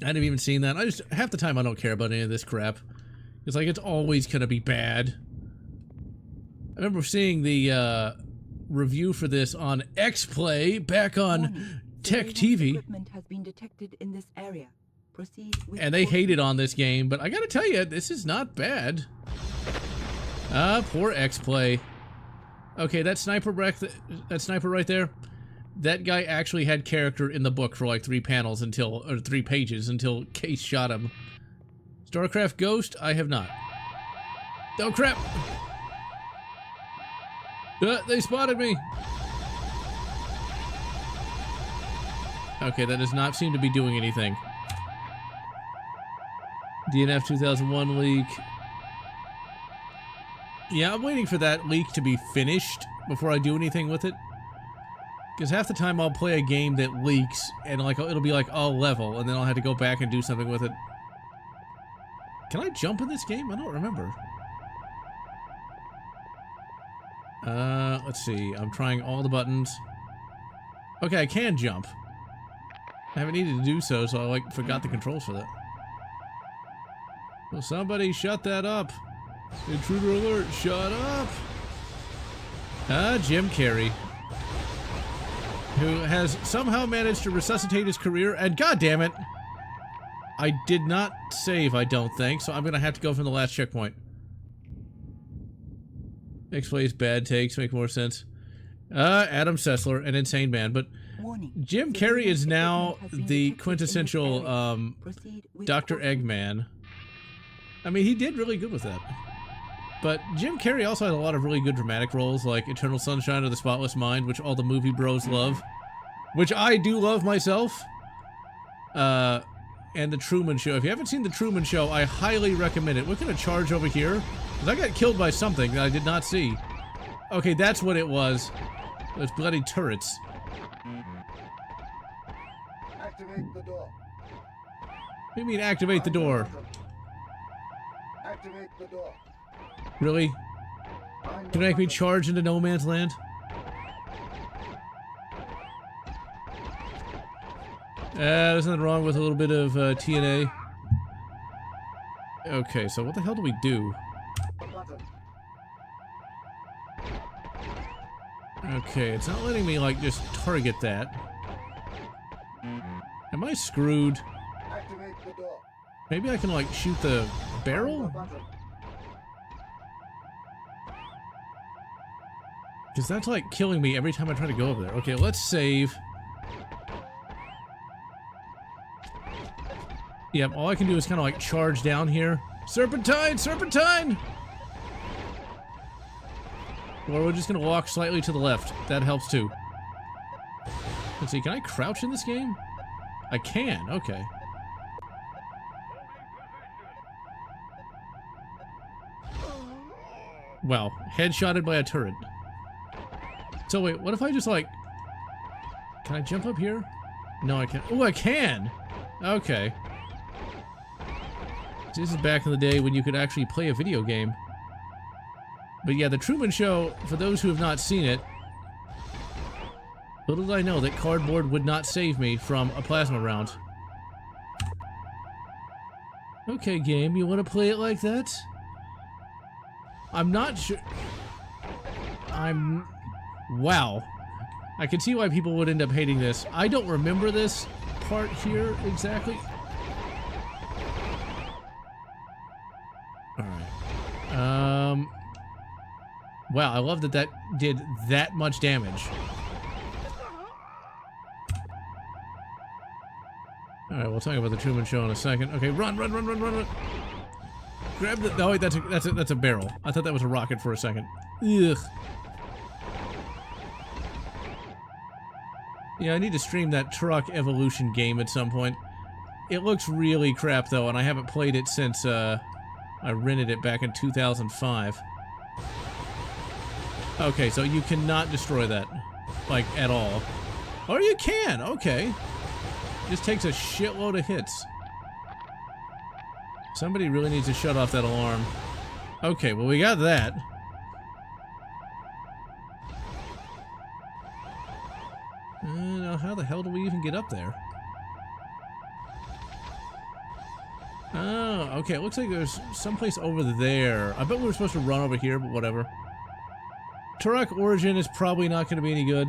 I haven't even seen that. I just, half the time I don't care about any of this crap. It's like, it's always gonna be bad. I remember seeing the review for this on X-Play back on Tech TV. Equipment has been detected in this area. Proceed with And they hated on this game, but I gotta tell you, this is not bad. Poor X-Play. Okay, that sniper right there, that guy actually had character in the book for like 3 pages until Case shot him. StarCraft Ghost, I have not. Oh crap! They spotted me! Okay, that does not seem to be doing anything. DNF 2001 leak. Yeah, I'm waiting for that leak to be finished before I do anything with it. Because half the time I'll play a game that leaks, and like it'll be like all level, and then I'll have to go back and do something with it. Can I jump in this game? I don't remember. Let's see. I'm trying all the buttons. Okay, I can jump. I haven't needed to do so, so I like forgot the controls for that. Well, somebody shut that up. Intruder alert, shut up! Jim Carrey, who has somehow managed to resuscitate his career, and goddammit, I did not save, I don't think, so I'm gonna have to go from the last checkpoint. X-Play's bad takes make more sense. Adam Sessler, an insane man, but Jim Carrey is now the quintessential, Dr. Eggman. I mean, he did really good with that. But Jim Carrey also had a lot of really good dramatic roles, like Eternal Sunshine of the Spotless Mind, which all the movie bros love. Which I do love myself. And The Truman Show. If you haven't seen The Truman Show, I highly recommend it. What kind of charge over here? Because I got killed by something that I did not see. Okay, that's what it was. Those bloody turrets. Activate the door. What do you mean, activate the door? Activate the door. Really? Can you make me charge into no man's land? There's nothing wrong with a little bit of TNA. Okay, so what the hell do we do? Okay, it's not letting me, like, just target that. Am I screwed? Activate the door. Maybe I can, like, shoot the barrel? Because that's, like, killing me every time I try to go over there. Okay, let's save. Yep, all I can do is kind of, like, charge down here. Serpentine! Serpentine! Or we're just gonna walk slightly to the left. That helps too. Let's see, can I crouch in this game? I can, okay. Wow, headshotted by a turret. So wait, what if I just like... Can I jump up here? No, I can't. Oh, I can! Okay. This is back in the day when you could actually play a video game. But yeah, The Truman Show, for those who have not seen it, little did I know that cardboard would not save me from a plasma round. Okay, game, you want to play it like that? I'm not sure... Wow. I can see why people would end up hating this. I don't remember this part here exactly. Alright. Wow, I love that that did that much damage. Alright, we'll talk about The Truman Show in a second. Okay, run, run, run, run, run, run. Grab the... Oh, wait, that's a barrel. I thought that was a rocket for a second. Ugh. Yeah, I need to stream that Truck Evolution game at some point. It looks really crap, though, and I haven't played it since, I rented it back in 2005. Okay, so you cannot destroy that. Like, at all. Oh, you can! Okay. Just takes a shitload of hits. Somebody really needs to shut off that alarm. Okay, well, we got that. Now, how the hell do we even get up there? Oh, okay, it looks like there's someplace over there. I bet we were supposed to run over here, but whatever. Turok Origin is probably not going to be any good.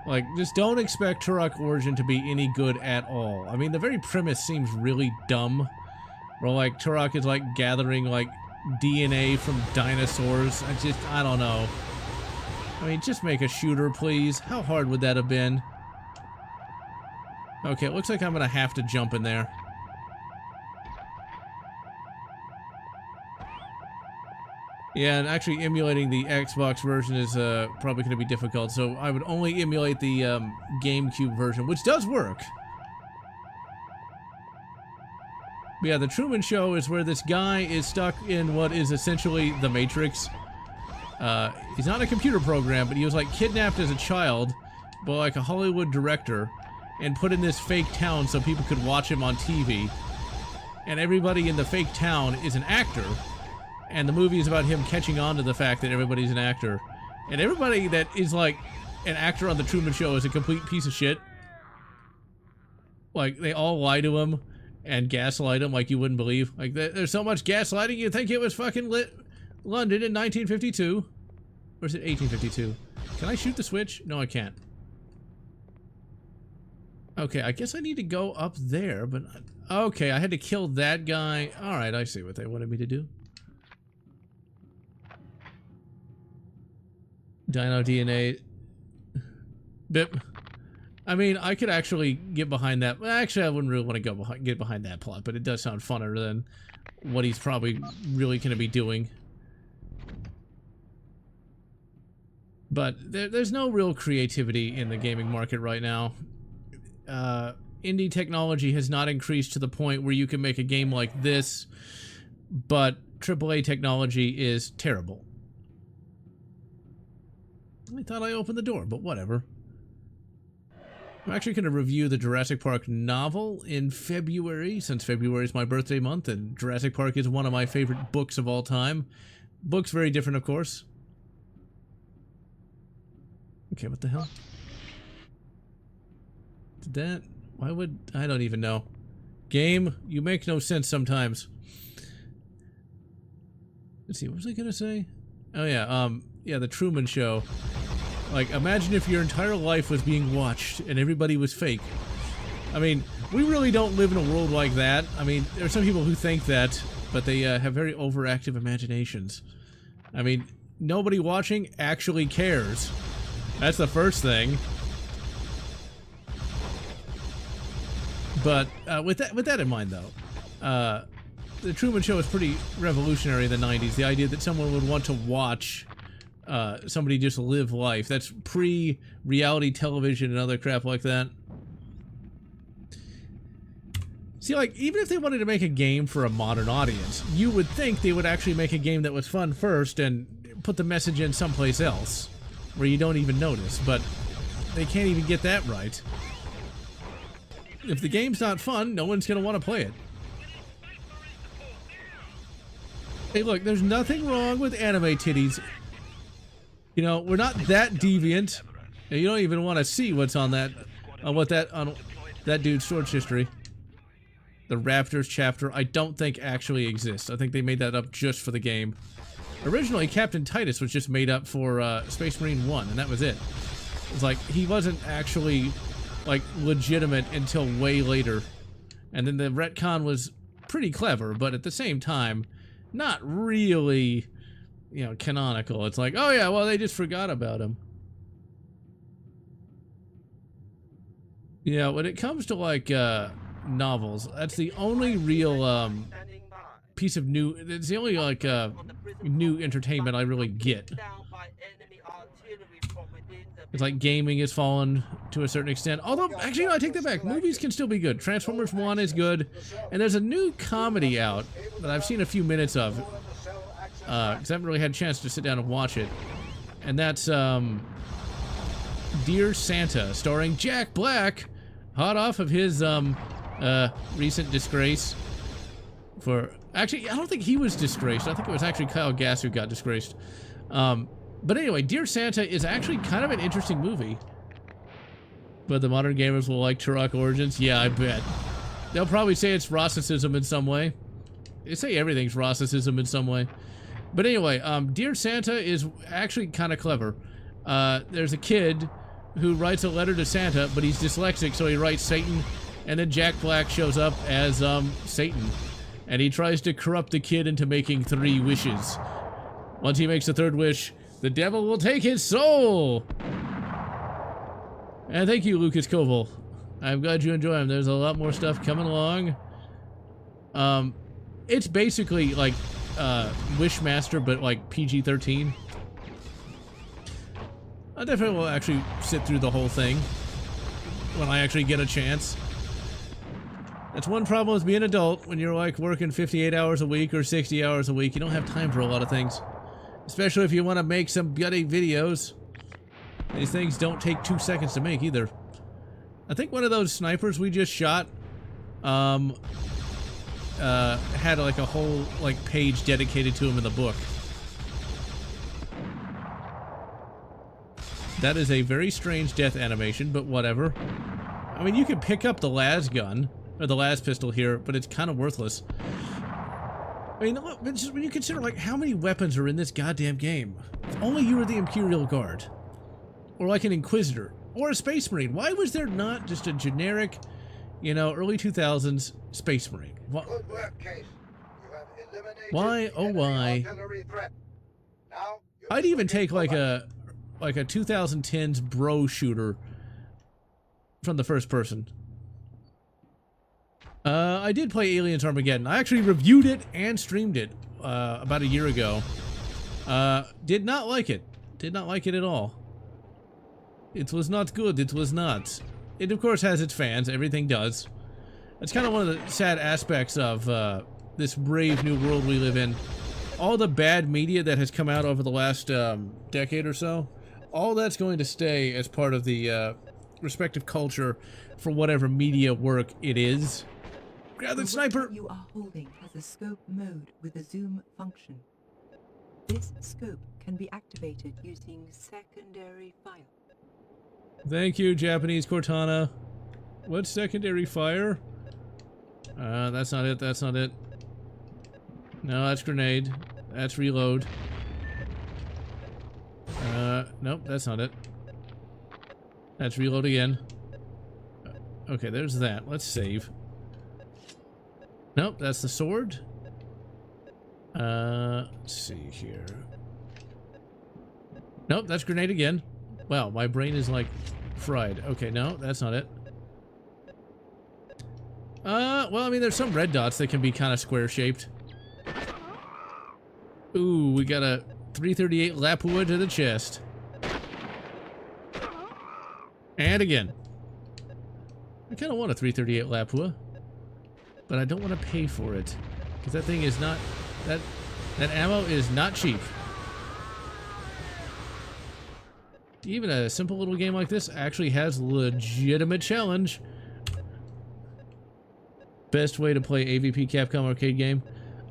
Like, just don't expect Turok Origin to be any good at all. I mean, the very premise seems really dumb. Where, like, Turok is, like, gathering, like, DNA from dinosaurs. I don't know. I mean, just make a shooter, please. How hard would that have been? Okay, it looks like I'm gonna have to jump in there. Yeah, and actually emulating the Xbox version is probably going to be difficult, so I would only emulate the GameCube version, which does work. But yeah, The Truman Show is where this guy is stuck in what is essentially the Matrix. He's not a computer program, but he was like kidnapped as a child by like a Hollywood director and put in this fake town so people could watch him on TV. And everybody in the fake town is an actor. And the movie is about him catching on to the fact that everybody's an actor. And everybody that is like an actor on The Truman Show is a complete piece of shit. Like, they all lie to him and gaslight him like you wouldn't believe. Like, there's so much gaslighting you'd think it was fucking London in 1952. Or is it 1852? Can I shoot the switch? No, I can't. Okay, I guess I need to go up there, but... Okay, I had to kill that guy. Alright, I see what they wanted me to do. Dino DNA. Bip. I mean, I could actually get behind that. Well, actually, I wouldn't really want to get behind that plot, but it does sound funner than what he's probably really going to be doing. But there's no real creativity in the gaming market right now. Indie technology has not increased to the point where you can make a game like this, but AAA technology is terrible. I thought I opened the door, but whatever. I'm actually going to review the Jurassic Park novel in February, since February is my birthday month, and Jurassic Park is one of my favorite books of all time. Books very different, of course. Okay, what the hell? Did that... Why would... I don't even know. Game, you make no sense sometimes. Let's see, what was I going to say? Oh yeah, yeah, The Truman Show. Like, imagine if your entire life was being watched and everybody was fake. I mean, we really don't live in a world like that. I mean, there are some people who think that, but they have very overactive imaginations. I mean, nobody watching actually cares. That's the first thing. But with that in mind, though, the Truman Show was pretty revolutionary in the 90s. The idea that someone would want to watch somebody just live life. That's pre-reality television and other crap like that. See, like, even if they wanted to make a game for a modern audience, you would think they would actually make a game that was fun first and put the message in someplace else where you don't even notice, but they can't even get that right. If the game's not fun, no one's going to want to play it. Hey, look, there's nothing wrong with anime titties. You know, we're not that deviant. You don't even want to see what's on that, on that dude's source history. The Raptors chapter, I don't think actually exists. I think they made that up just for the game. Originally, Captain Titus was just made up for Space Marine 1, and that was it. It's like, he wasn't actually, like, legitimate until way later. And then the retcon was pretty clever, but at the same time, not really, you know, canonical. It's like, oh yeah, well, they just forgot about him. Yeah, when it comes to, like, novels, that's the only real piece of new, it's the only like new entertainment I really get. It's like gaming has fallen to a certain extent, although actually no, I take that back, movies can still be good. Transformers 1 is good, and there's a new comedy out that I've seen a few minutes of because I haven't really had a chance to sit down and watch it, and that's Dear Santa, starring Jack Black, hot off of his recent disgrace for... Actually, I don't think he was disgraced. I think it was actually Kyle Gass who got disgraced. But anyway, Dear Santa is actually kind of an interesting movie. But the modern gamers will like Turok Origins? Yeah, I bet. They'll probably say it's Rossicism in some way. They say everything's Rossicism in some way. But anyway, Dear Santa is actually kind of clever. There's a kid who writes a letter to Santa, but he's dyslexic, so he writes Satan. And then Jack Black shows up as Satan, and he tries to corrupt the kid into making 3 wishes. Once he makes the 3rd wish, the devil will take his soul! And thank you, Lucas Koval. I'm glad you enjoy them. There's a lot more stuff coming along. It's basically like Wishmaster, but like PG-13. I definitely will actually sit through the whole thing when I actually get a chance. That's one problem with being an adult. When you're like working 58 hours a week or 60 hours a week, you don't have time for a lot of things. Especially if you want to make some gutty videos. These things don't take 2 seconds to make either. I think one of those snipers we just shot had like a whole like page dedicated to him in the book. That is a very strange death animation, but whatever. I mean, you can pick up the las gun, or the las pistol here, but it's kind of worthless. I mean, look, just when you consider, like, how many weapons are in this goddamn game. If only you were the Imperial Guard. Or like an Inquisitor. Or a Space Marine. Why was there not just a generic, you know, early 2000s Space Marine? Why? Good work, Case. You have eliminated Why, oh why? Now, I'd even take like a 2010s bro shooter from the first person. I did play Aliens Armageddon. I actually reviewed it and streamed it about a year ago. Did not like it. Did not like it at all. It was not good. It was not. It, of course, has its fans. Everything does. It's kind of one of the sad aspects of this brave new world we live in. All the bad media that has come out over the last decade or so, all that's going to stay as part of the respective culture for whatever media work it is. Grab the sniper! You are holding has a scope mode with a zoom function. This scope can be activated using secondary fire. Thank you, Japanese Cortana. What's secondary fire? That's not it, that's not it. No, that's grenade. That's reload. Nope, that's not it. That's reload again. Okay, there's that. Let's save. Nope, that's the sword. Let's see here. Nope, that's grenade again. Wow, my brain is like fried. Okay, no, that's not it. well, I mean, there's some red dots that can be kind of square-shaped. Ooh, we got a 338 Lapua to the chest. And again. I kind of want a 338 Lapua, but I don't want to pay for it. Because that thing is not... That ammo is not cheap. Even a simple little game like this actually has legitimate challenge. Best way to play AVP Capcom arcade game?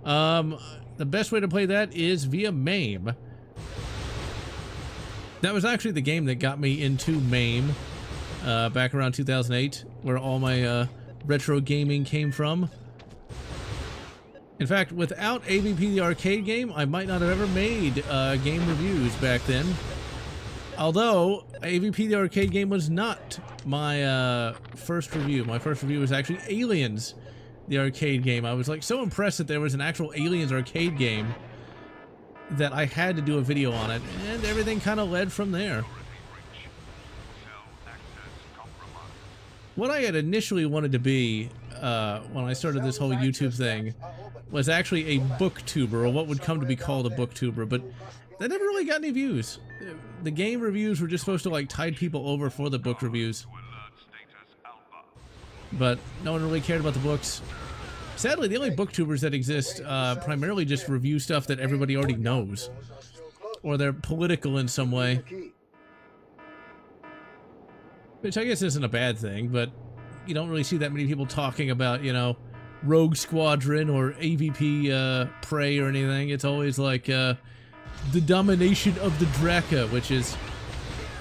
The best way to play that is via MAME. That was actually the game that got me into MAME back around 2008, where all my retro gaming came from. In fact, without AVP the arcade game, I might not have ever made game reviews back then. Although, AVP the arcade game was not my first review. My first review was actually Aliens, the arcade game. I was like so impressed that there was an actual Aliens arcade game that I had to do a video on it, and everything kind of led from there. What I had initially wanted to be when I started this whole YouTube thing was actually a booktuber, or what would come to be called a booktuber, but that never really got any views. The game reviews were just supposed to like tide people over for the book reviews. But no one really cared about the books. Sadly, the only booktubers that exist primarily just review stuff that everybody already knows. Or they're political in some way. Which I guess isn't a bad thing, but you don't really see that many people talking about, you know, Rogue Squadron or AVP Prey or anything. It's always like the domination of the Draka, which is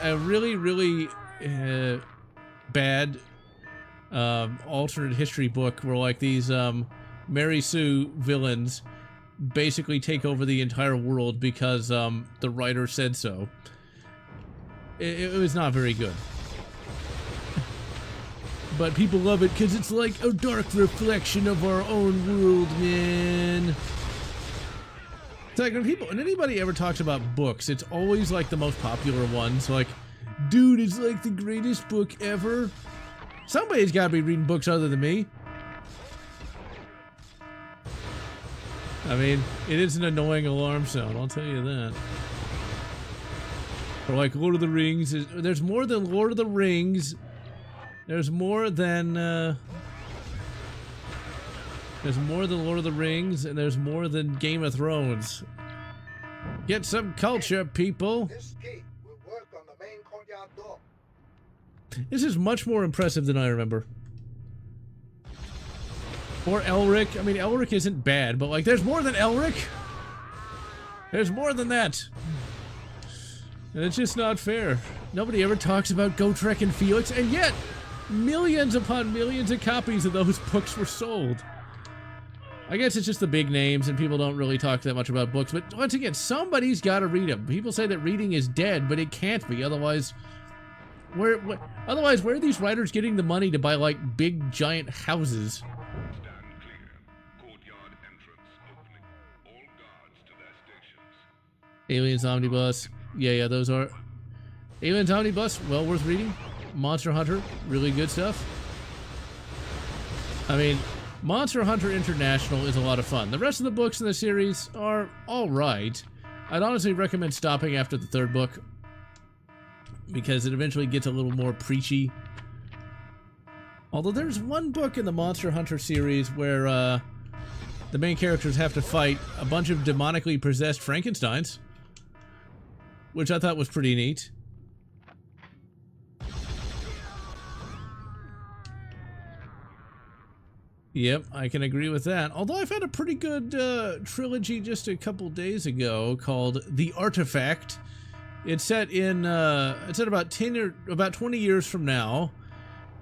a really, really bad alternate history book where like these Mary Sue villains basically take over the entire world because the writer said so. It was not very good. But people love it because it's like a dark reflection of our own world, man. It's like when anybody ever talks about books, it's always like the most popular ones. Like, dude, it's like the greatest book ever. Somebody's got to be reading books other than me. I mean, it is an annoying alarm sound, I'll tell you that. Or like Lord of the Rings, there's more than Lord of the Rings. There's more than Lord of the Rings, and there's more than Game of Thrones. Get some culture, people. This gate will work on the main courtyard door. This is much more impressive than I remember. Or Elric. I mean, Elric isn't bad, but like, there's more than Elric. There's more than that. And it's just not fair. Nobody ever talks about Gotrek and Felix, and yet millions upon millions of copies of those books were sold. I guess it's just the big names and people don't really talk that much about books, but once again, somebody's got to read them. People say that reading is dead, but it can't be. Otherwise, where are these writers getting the money to buy like big giant houses? Stand clear. Courtyard entrance opening. All guards to their stations. Aliens Omnibus. Yeah, those are Aliens Omnibus, well worth reading. Monster Hunter, really good stuff. I mean, Monster Hunter International is a lot of fun. The rest of the books in the series are alright. I'd honestly recommend stopping after the third book, because it eventually gets a little more preachy. Although there's one book in the Monster Hunter series where the main characters have to fight a bunch of demonically possessed Frankensteins, which I thought was pretty neat. Yep, I can agree with that. Although I found a pretty good trilogy just a couple days ago called The Artifact. It's set in about 20 years from now,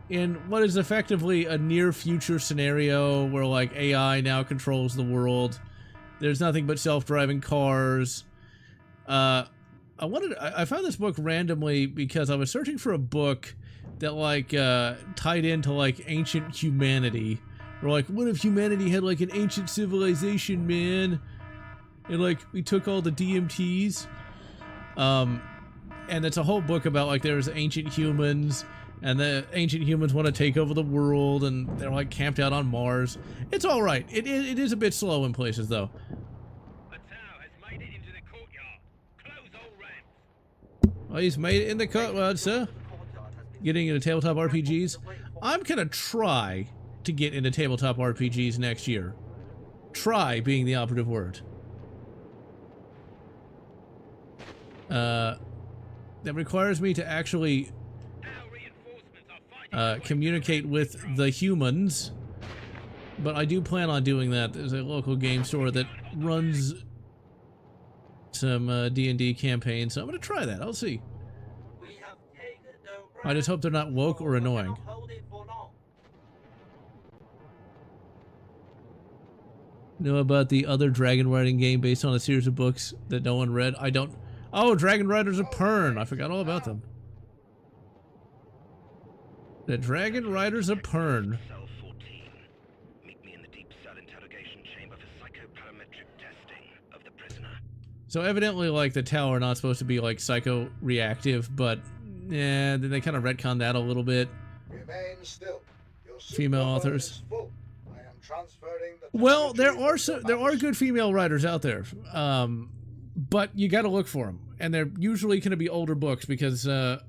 in what is effectively a near future scenario where like AI now controls the world. There's nothing but self-driving cars. I found this book randomly because I was searching for a book that like tied into like ancient humanity. Or like, what if humanity had like an ancient civilization, man? And like, we took all the DMTs. And it's a whole book about like there's ancient humans, and the ancient humans want to take over the world, and they're like camped out on Mars. It's all right. It is a bit slow in places, though. The tower has made it into the courtyard. Close all ramps. Oh, he's made it in the courtyard, sir. Getting into tabletop RPGs. I'm gonna try to get into tabletop RPGs next year. Try being the operative word. That requires me to actually communicate with the humans, but I do plan on doing that. There's a local game store that runs some D&D campaigns, so I'm gonna try that. I'll see. I just hope they're not woke or annoying. Know about the other dragon riding game based on a series of books that no one read? I don't. Oh, Dragon Riders of Pern. I forgot all about them. The Dragon Riders of Pern. Cell 14. Meet me in the deep cell interrogation chamber for psychoparametric testing of the prisoner. So evidently, like, the tower not supposed to be, like, psycho-reactive, but, yeah, then they kind of retcon that a little bit. Remain still. Your Female superphone authors. is full. I am transferring the Well, there telemetry are good female writers out there, but you got to look for them, and they're usually going to be older books because a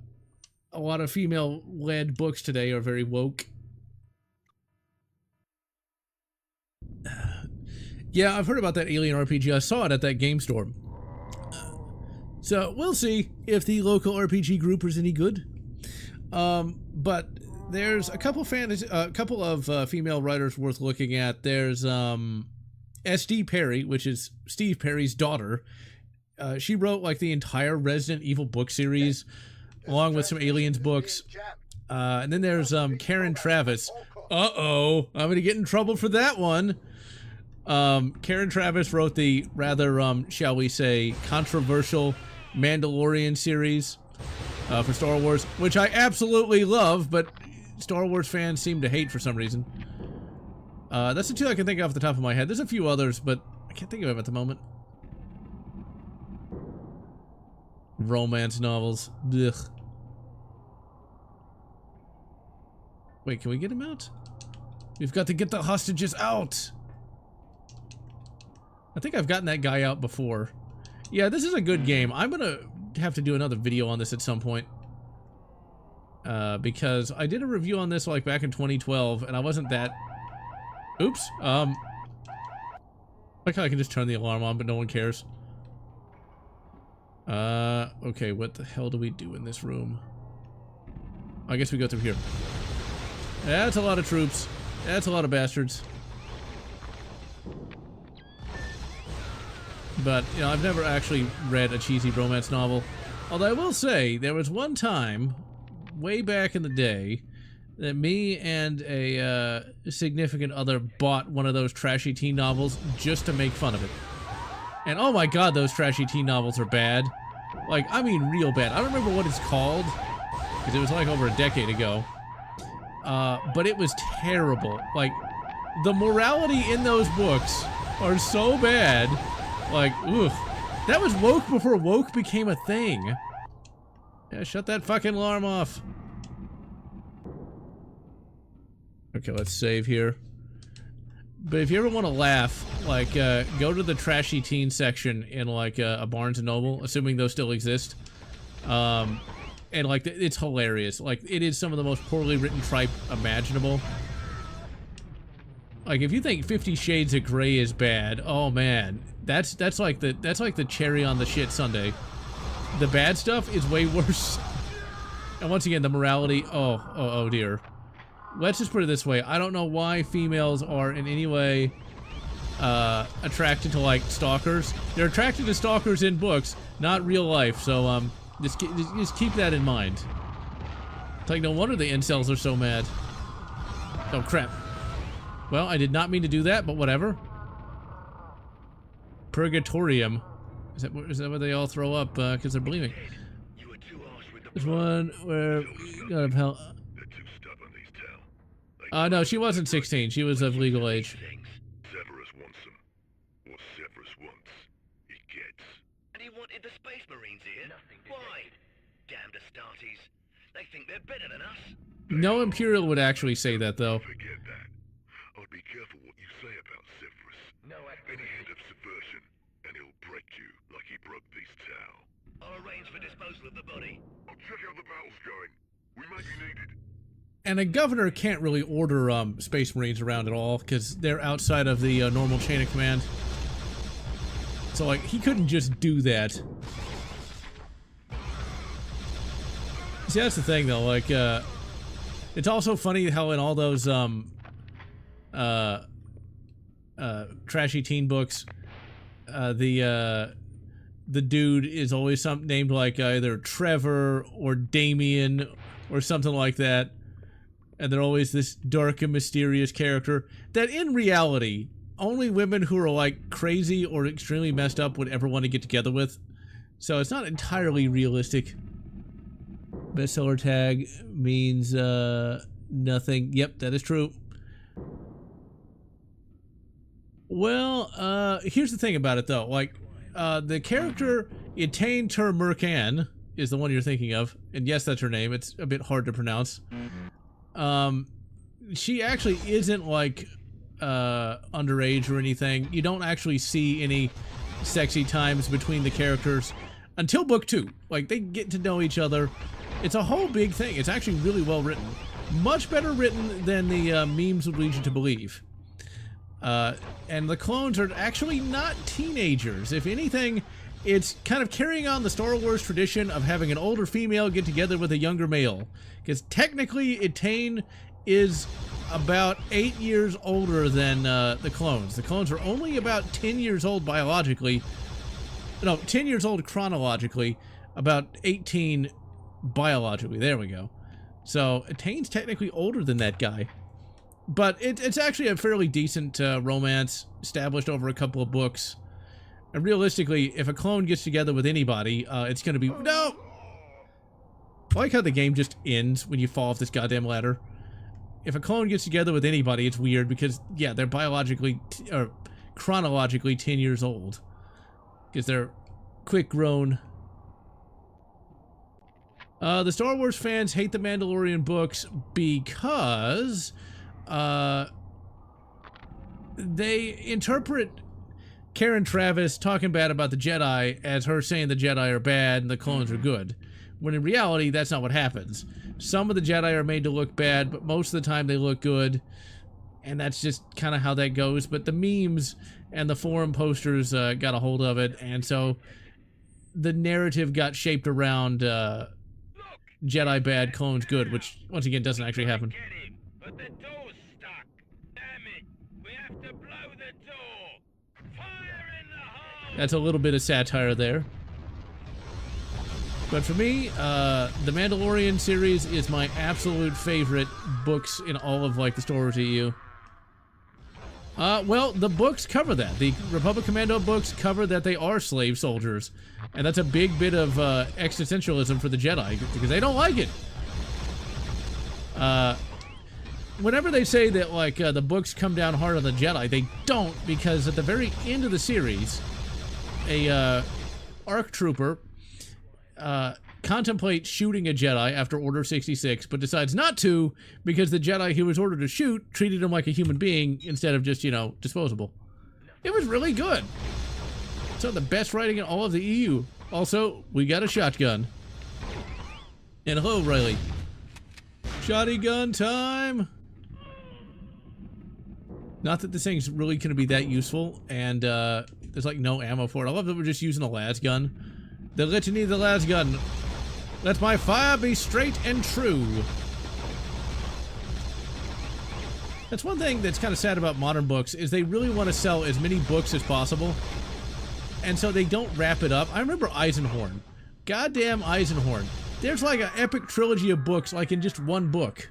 lot of female-led books today are very woke. Yeah, I've heard about that Alien RPG. I saw it at that game store. So we'll see if the local RPG group is any good. But there's a couple of female writers worth looking at. There's S.D. Perry, which is Steve Perry's daughter. She wrote like the entire Resident Evil book series, along with some Aliens books. And then there's Karen Travis. Uh-oh, I'm gonna get in trouble for that one. Karen Travis wrote the rather, shall we say, controversial Mandalorian series for Star Wars, which I absolutely love, but Star Wars fans seem to hate for some reason. That's the two I can think of off the top of my head. There's a few others, but I can't think of them at the moment. Romance novels. Ugh. Wait, can we get him out? We've got to get the hostages out! I think I've gotten that guy out before. Yeah, this is a good game. I'm gonna have to do another video on this at some point. Because I did a review on this like back in 2012, and I wasn't that... Oops. Like how I can just turn the alarm on, but no one cares. Okay, what the hell do we do in this room? I guess we go through here. That's a lot of troops. That's a lot of bastards. But, you know, I've never actually read a cheesy romance novel. Although I will say, there was one time, way back in the day, that me and a significant other bought one of those trashy teen novels just to make fun of it. And oh my god, those trashy teen novels are bad. Like, I mean real bad. I don't remember what it's called, because it was like over a decade ago. But it was terrible. Like, the morality in those books are so bad. Like, ugh. That was woke before woke became a thing. Yeah, shut that fucking alarm off. Okay, let's save here. But if you ever want to laugh, like, go to the trashy teen section in, like, a Barnes & Noble, assuming those still exist. And, like, it's hilarious. Like, it is some of the most poorly written tripe imaginable. Like, if you think 50 Shades of Grey is bad, oh man, that's like the cherry on the shit sundae. The bad stuff is way worse. And once again, the morality, oh dear. Let's just put it this way, I don't know why females are in any way attracted to, like, stalkers. They're attracted to stalkers in books, not real life, so just keep that in mind. It's like, no wonder the incels are so mad. Oh crap. Well, I did not mean to do that, but whatever. Purgatorium. Is that where they all throw up because they're bleeding? There's one where we got hell. No, she wasn't 16. She was of legal age. Severus wants him. What Severus wants, he gets. And he wanted the Space Marines here? Why? Damned Astartes. They think they're better than us. No Imperial would actually say that, though. Forget that. I'd be careful what you say about Severus. No Any hint of subversion, and he'll break you like he broke this tower. I'll arrange for disposal of the body. I'll check how the battle's going. We may be needed. And a governor can't really order Space Marines around at all, because they're outside of the normal chain of command. So, like, he couldn't just do that. See, that's the thing, though. Like, it's also funny how in all those trashy teen books, the dude is always named like either Trevor or Damien or something like that. And they're always this dark and mysterious character that in reality, only women who are like crazy or extremely messed up would ever want to get together with. So it's not entirely realistic. Bestseller tag means nothing. Yep, that is true. Well, here's the thing about it though. Like, the character Etain Tur Mercan is the one you're thinking of. And yes, that's her name. It's a bit hard to pronounce. She actually isn't like underage or anything. You don't actually see any sexy times between the characters until book 2. Like, they get to know each other. It's a whole big thing. It's actually really well written. Much better written than the memes would lead you to believe. And the clones are actually not teenagers. If anything, it's kind of carrying on the Star Wars tradition of having an older female get together with a younger male. Because technically, Etain is about 8 years older than the clones. The clones are only about 10 years old biologically. No, 10 years old chronologically. About 18 biologically. There we go. So, Etain's technically older than that guy. But it's actually a fairly decent romance established over a couple of books. And realistically, if a clone gets together with anybody, it's going to be... No! I like how the game just ends when you fall off this goddamn ladder. If a clone gets together with anybody, it's weird because, yeah, they're biologically or chronologically 10 years old. Because they're quick grown. The Star Wars fans hate the Mandalorian books because they interpret Karen Traviss talking bad about the Jedi as her saying the Jedi are bad and the clones are good. When in reality, that's not what happens. Some of the Jedi are made to look bad, but most of the time they look good. And that's just kind of how that goes. But the memes and the forum posters got a hold of it. And so the narrative got shaped around Jedi bad, clones good, which, once again, doesn't actually happen. But the door's stuck. Damn it. We have to blow the door. Fire in the hole. That's a little bit of satire there. But for me, the Mandalorian series is my absolute favorite books in all of, like, the Star Wars EU. Well, the books cover that. The Republic Commando books cover that they are slave soldiers. And that's a big bit of existentialism for the Jedi, because they don't like it. Whenever they say that, like, the books come down hard on the Jedi, they don't, because at the very end of the series, a ARC trooper contemplates shooting a Jedi after Order 66, but decides not to because the Jedi he was ordered to shoot treated him like a human being instead of just, you know, disposable. It was really good. Some of the best writing in all of the EU. Also, we got a shotgun. And hello, Riley. Shotty gun time! Not that this thing's really going to be that useful, and there's like no ammo for it. I love that we're just using a las gun. The litany of the las gun. Let my fire be straight and true. That's one thing that's kind of sad about modern books, is they really want to sell as many books as possible. And so they don't wrap it up. I remember Eisenhorn. Goddamn Eisenhorn. There's like an epic trilogy of books, like in just one book.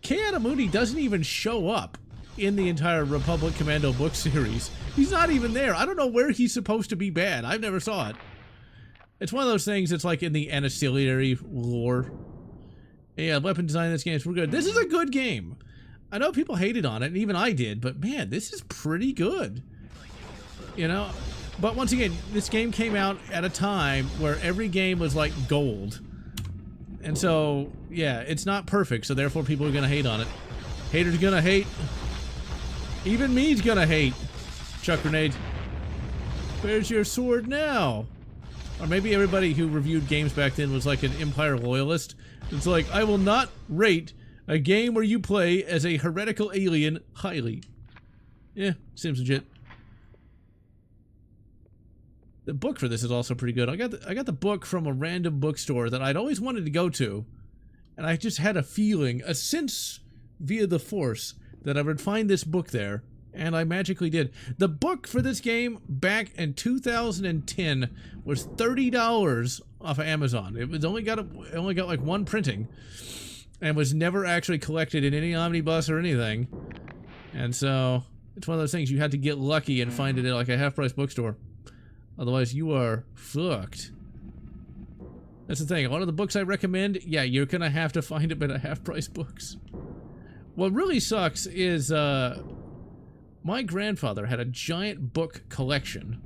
Ki-Adi-Mundi doesn't even show up in the entire Republic Commando book series. He's not even there. I don't know where he's supposed to be bad. I've never saw it. It's one of those things that's like in the ancillary lore. Yeah, weapon design in this game is pretty good. This is a good game. I know people hated on it, and even I did, but man, this is pretty good. You know? But once again, this game came out at a time where every game was like gold. And so, yeah, it's not perfect, so therefore people are gonna hate on it. Haters gonna hate. Even me's gonna hate. Chuck grenade. Where's your sword now? Or maybe everybody who reviewed games back then was like an Empire loyalist. It's like, I will not rate a game where you play as a heretical alien highly. Yeah, seems legit. The book for this is also pretty good. I got the book from a random bookstore that I'd always wanted to go to, and I just had a feeling, a sense via the Force, that I would find this book there, and I magically did. The book for this game back in 2010 was $30 off of Amazon. It was only got like one printing, and was never actually collected in any omnibus or anything. And so it's one of those things you had to get lucky and find it at like a half-price bookstore. Otherwise, you are fucked. That's the thing. A lot of the books I recommend, yeah, you're gonna have to find them at a half-price books. What really sucks is, my grandfather had a giant book collection.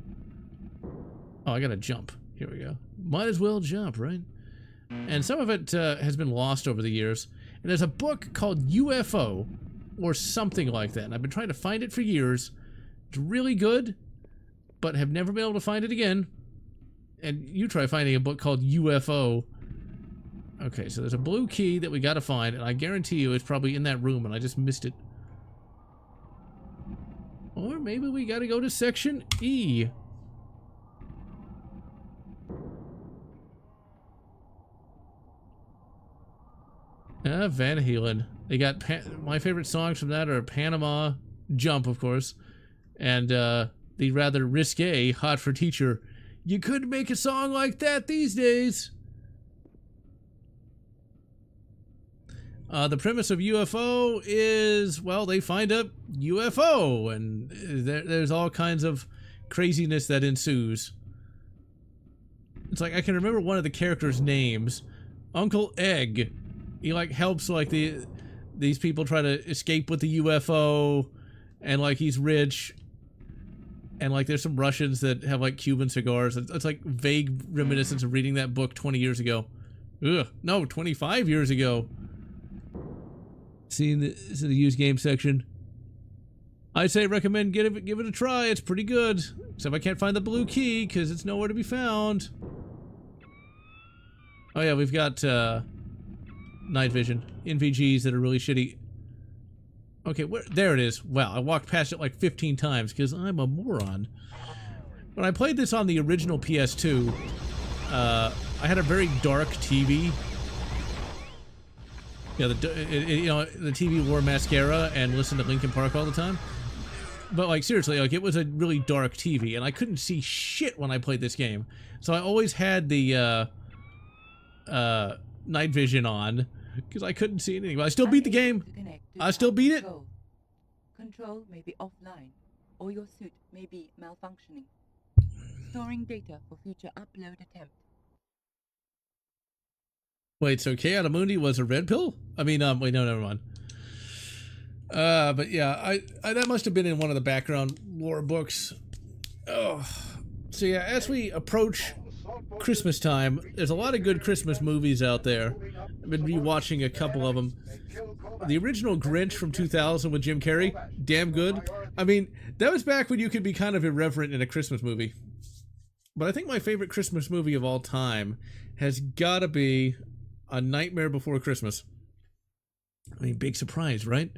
Oh, I gotta jump. Here we go. Might as well jump, right? And some of it has been lost over the years. And there's a book called UFO, or something like that. And I've been trying to find it for years. It's really good, but have never been able to find it again. And you try finding a book called UFO. Okay, so there's a blue key that we gotta find, and I guarantee you it's probably in that room and I just missed it. Or maybe we gotta go to section E. Van Halen. They got my favorite songs from that are Panama, Jump, of course, and the rather risque Hot for Teacher. You couldn't make a song like that these days. The premise of UFO is, well, they find a UFO, and there's all kinds of craziness that ensues. It's like, I can remember one of the characters' names, Uncle Egg. He, like, helps, like, these people try to escape with the UFO, and, like, he's rich, and, like, there's some Russians that have, like, Cuban cigars. It's like, vague reminiscence of reading that book 20 years ago. Ugh, no, 25 years ago. See in the used game section. I say recommend give it a try. It's pretty good. Except I can't find the blue key because it's nowhere to be found. Oh yeah, we've got night vision NVGs that are really shitty. Okay, there it is. Wow, I walked past it like 15 times because I'm a moron. When I played this on the original PS2, I had a very dark TV. Yeah, the TV wore mascara and listened to Linkin Park all the time. But, like, seriously, like, it was a really dark TV, and I couldn't see shit when I played this game. So I always had the, night vision on, because I couldn't see anything. But I still beat the game. I still beat it. Control may be offline, or your suit may be malfunctioning. Storing data for future upload attempt. Wait, so Keadamundi was a red pill? I mean, wait, no, never mind. But yeah, I that must have been in one of the background lore books. Oh, so yeah, as we approach Christmas time, there's a lot of good Christmas movies out there. I've been rewatching a couple of them. The original Grinch from 2000 with Jim Carrey, damn good. I mean, that was back when you could be kind of irreverent in a Christmas movie. But I think my favorite Christmas movie of all time has got to be A Nightmare Before Christmas. I mean, big surprise, right?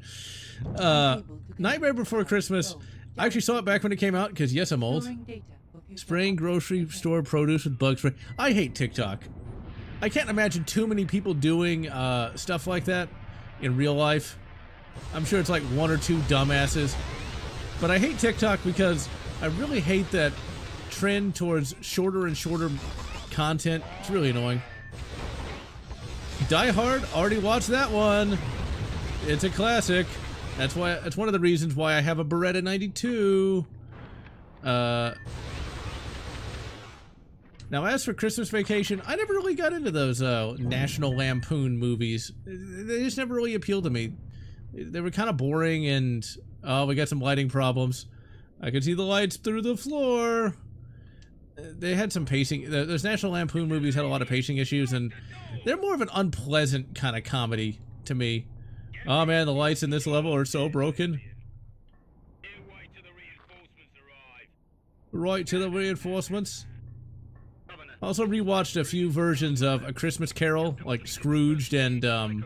Nightmare Before Christmas. I actually saw it back when it came out, because yes, I'm old. Spraying grocery store produce with bug spray. I hate TikTok. I can't imagine too many people doing stuff like that in real life. I'm sure it's like one or two dumbasses. But I hate TikTok because I really hate that trend towards shorter and shorter content. It's really annoying. Die Hard, already watched that one. It's a classic. That's one of the reasons why I have a Beretta 92. Now, as for Christmas Vacation, I never really got into those National Lampoon movies. They just never really appealed to me. They were kind of boring, and oh, we got some lighting problems. I could see the lights through the floor. they had some pacing. Those National Lampoon movies had a lot of pacing issues, and they're more of an unpleasant kind of comedy to me. Oh man, the lights in this level are so broken. Right to the reinforcements. Also rewatched a few versions of A Christmas Carol, like Scrooged, and the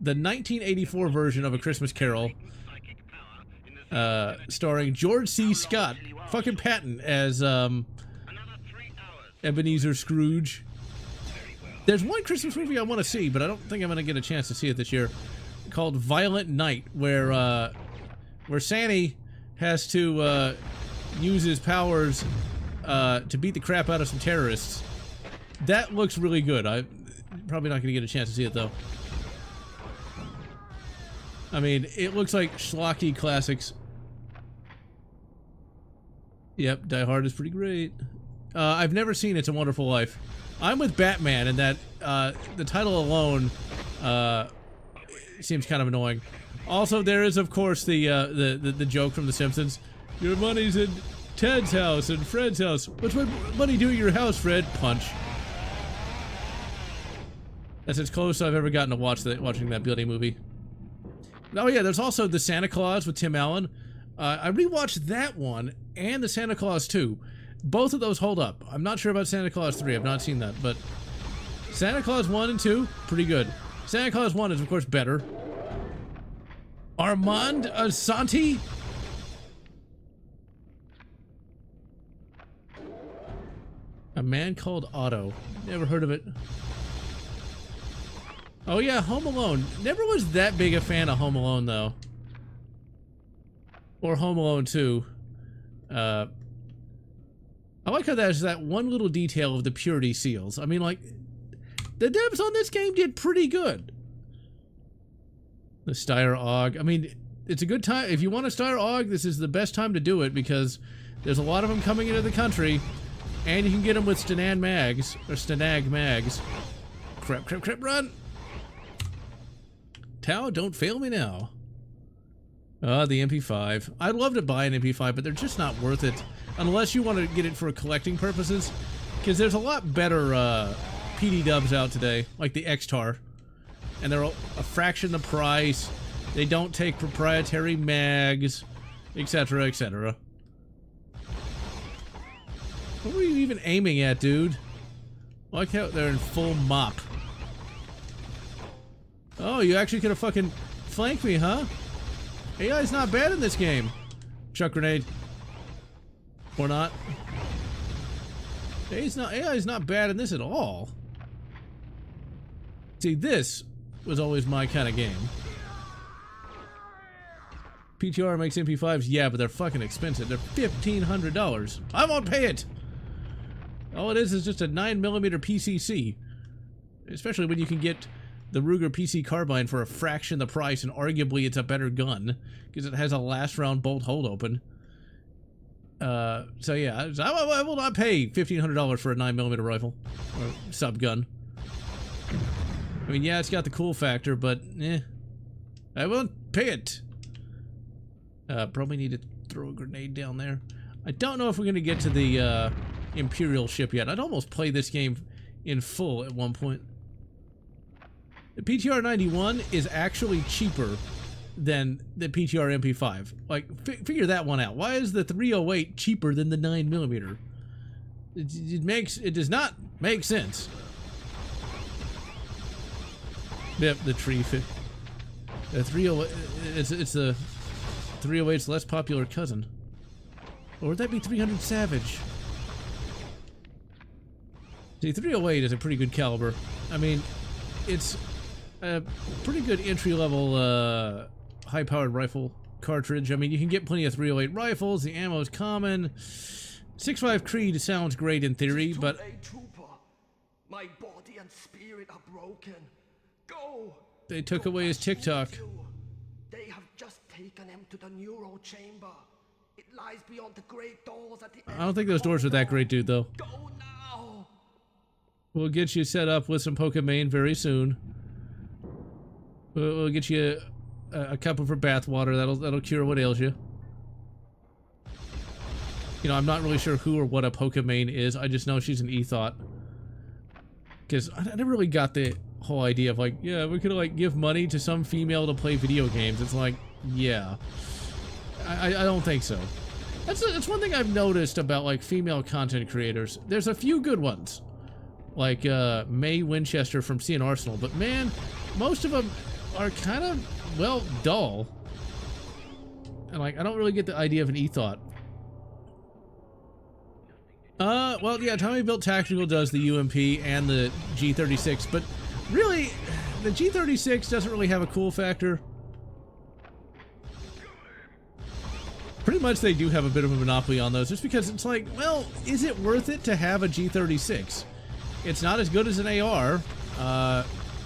1984 version of A Christmas Carol, starring George C. Scott, fucking Patton, as Ebenezer Scrooge. There's one Christmas movie I want to see, but I don't think I'm going to get a chance to see it this year, called Violent Night, where Santa has to use his powers to beat the crap out of some terrorists. That looks really good. I'm probably not going to get a chance to see it, though. I mean, it looks like schlocky classics. Yep, Die Hard is pretty great. I've never seen It's a Wonderful Life. I'm with Batman in that the title alone seems kind of annoying. Also, there is, of course, the joke from The Simpsons. Your money's in Ted's house and Fred's house. What's my money doing at your house, Fred? Punch. That's as close I've ever gotten to watching that bloody movie. Oh yeah, there's also The Santa Claus with Tim Allen. I rewatched that one and The Santa Claus 2. Both of those hold up. I'm not sure about Santa Claus 3. I've not seen that, but Santa Claus 1 and 2, pretty good. Santa Claus 1 is, of course, better. Armand Asante? A Man Called Otto. Never heard of it. Oh yeah, Home Alone. Never was that big a fan of Home Alone, though. Or Home Alone 2. I like how there's that one little detail of the purity seals. I mean, like, the devs on this game did pretty good. The Steyr AUG. I mean, it's a good time. If you want a Steyr AUG, this is the best time to do it because there's a lot of them coming into the country, and you can get them with Stenag mags, or Stenag mags. Crap, crap, crap, run! Tau, don't fail me now. The MP5. I'd love to buy an MP5, but they're just not worth it. Unless you want to get it for collecting purposes. Because there's a lot better PD dubs out today, like the X-Tar. And they're a fraction the price. They don't take proprietary mags, etc., etc. What were you even aiming at, dude? I like how they're in full mop. Oh, you actually could have fucking flanked me, huh? AI's not bad in this game. Chuck grenade. Or not. AI's not bad in this at all. See, this was always my kind of game. PTR makes MP5s, yeah, but they're fucking expensive. They're $1,500. I won't pay it! All it is just a 9mm PCC. Especially when you can get the Ruger PC Carbine for a fraction the price, and arguably it's a better gun, because it has a last round bolt hold open. So yeah, I will not pay $1,500 for a 9mm rifle, or sub gun. I mean, yeah, it's got the cool factor, but I won't pay it. Probably need to throw a grenade down there. I don't know if we're gonna get to the Imperial ship yet. I'd almost play this game in full at one point. The PTR 91 is actually cheaper than the PTR MP5. Like, figure that one out. Why is the 308 cheaper than the 9mm? It does not make sense. Yep, the tree fit. The 308, it's the 308's less popular cousin. Or would that be 300 Savage? See, 308 is a pretty good caliber. I mean, it's a pretty good entry-level high-powered rifle cartridge. I mean, you can get plenty of 308 rifles. The ammo's common. 6.5 Creed sounds great in theory, but my body and spirit are broken. Go. They took away his TikTok. They have just taken him to the neural chamber. It lies beyond the great doors at the end. I don't think those doors are that great, dude, though. Go now. We'll get you set up with some Pokemon very soon. We'll get you a cup of her bath water. That'll cure what ails you. You know, I'm not really sure who or what a Pokimane is. I just know she's an Ethot. Because I never really got the whole idea of like, yeah, we could like give money to some female to play video games. It's like, yeah. I don't think so. That's one thing I've noticed about like female content creators. There's a few good ones. Like Mae Winchester from CN Arsenal. But man, most of them are kind of, well, dull. And like, I don't really get the idea of an Ethot. Well, yeah, Tommy Built Tactical does the UMP and the G36, but really, the G36 doesn't really have a cool factor. Pretty much they do have a bit of a monopoly on those, just because it's like, well, is it worth it to have a G36? It's not as good as an AR.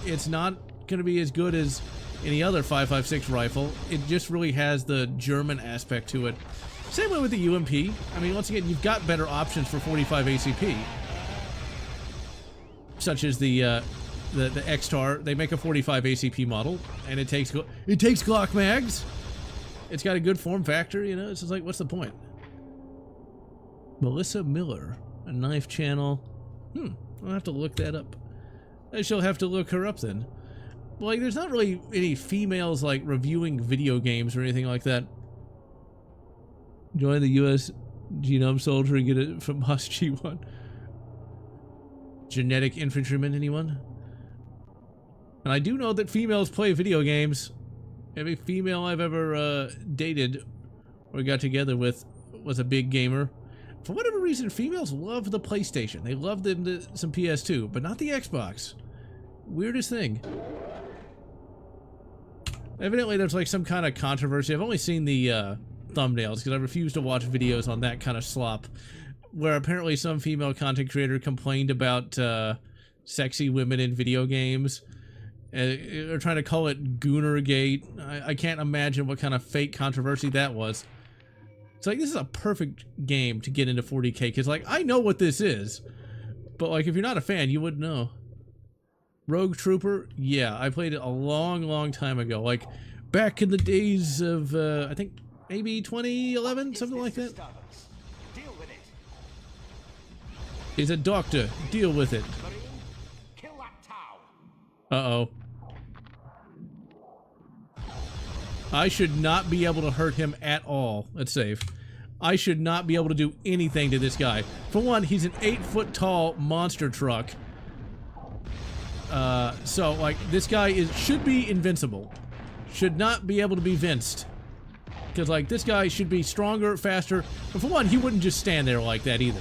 It's not going to be as good as any other 5.56 rifle. It just really has the German aspect to it. Same way with the UMP. I mean, once again, you've got better options for 45 ACP. Such as the X-Tar. They make a 45 ACP model, and it takes Glock mags. It's got a good form factor, you know? It's just like, what's the point? Melissa Miller, a knife channel. I'll have to look that up. I shall have to look her up then. Like, there's not really any females, like, reviewing video games or anything like that. Join the U.S. Genome Soldier and get it from Hus G1. Genetic infantryman, anyone? And I do know that females play video games. Every female I've ever dated or got together with was a big gamer. For whatever reason, females love the PlayStation. They love some PS2, but not the Xbox. Weirdest thing. Evidently, there's like some kind of controversy. I've only seen the thumbnails because I refuse to watch videos on that kind of slop, where apparently some female content creator complained about sexy women in video games. They're trying to call it Goonergate. I can't imagine what kind of fake controversy that was. It's like, this is a perfect game to get into 40K, because like, I know what this is, but like, if you're not a fan, you wouldn't know. Rogue Trooper, yeah, I played it a long time ago, like back in the days of I think maybe 2011, something like that. Deal with it. He's a doctor. Deal with it. Kill that Tau. Uh-oh. I should not be able to hurt him at all. Let's save. I should not be able to do anything to this guy. For one, he's an 8-foot tall monster truck. So, like, this guy should be invincible. Should not be able to be vinced. Because, like, this guy should be stronger, faster. But for one, he wouldn't just stand there like that either.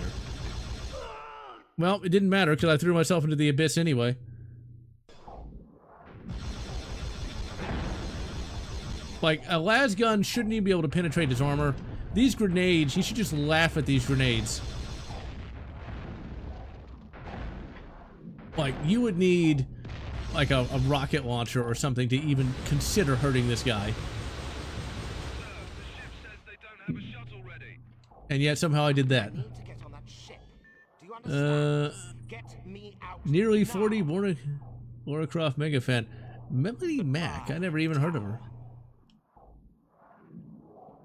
Well, it didn't matter because I threw myself into the abyss anyway. Like, a las gun shouldn't even be able to penetrate his armor. These grenades, he should just laugh at these grenades. Like, you would need, like, a rocket launcher or something to even consider hurting this guy. And yet, somehow I did that. Nearly 40, Laura Croft mega fan. Melody Mac, I never even heard of her.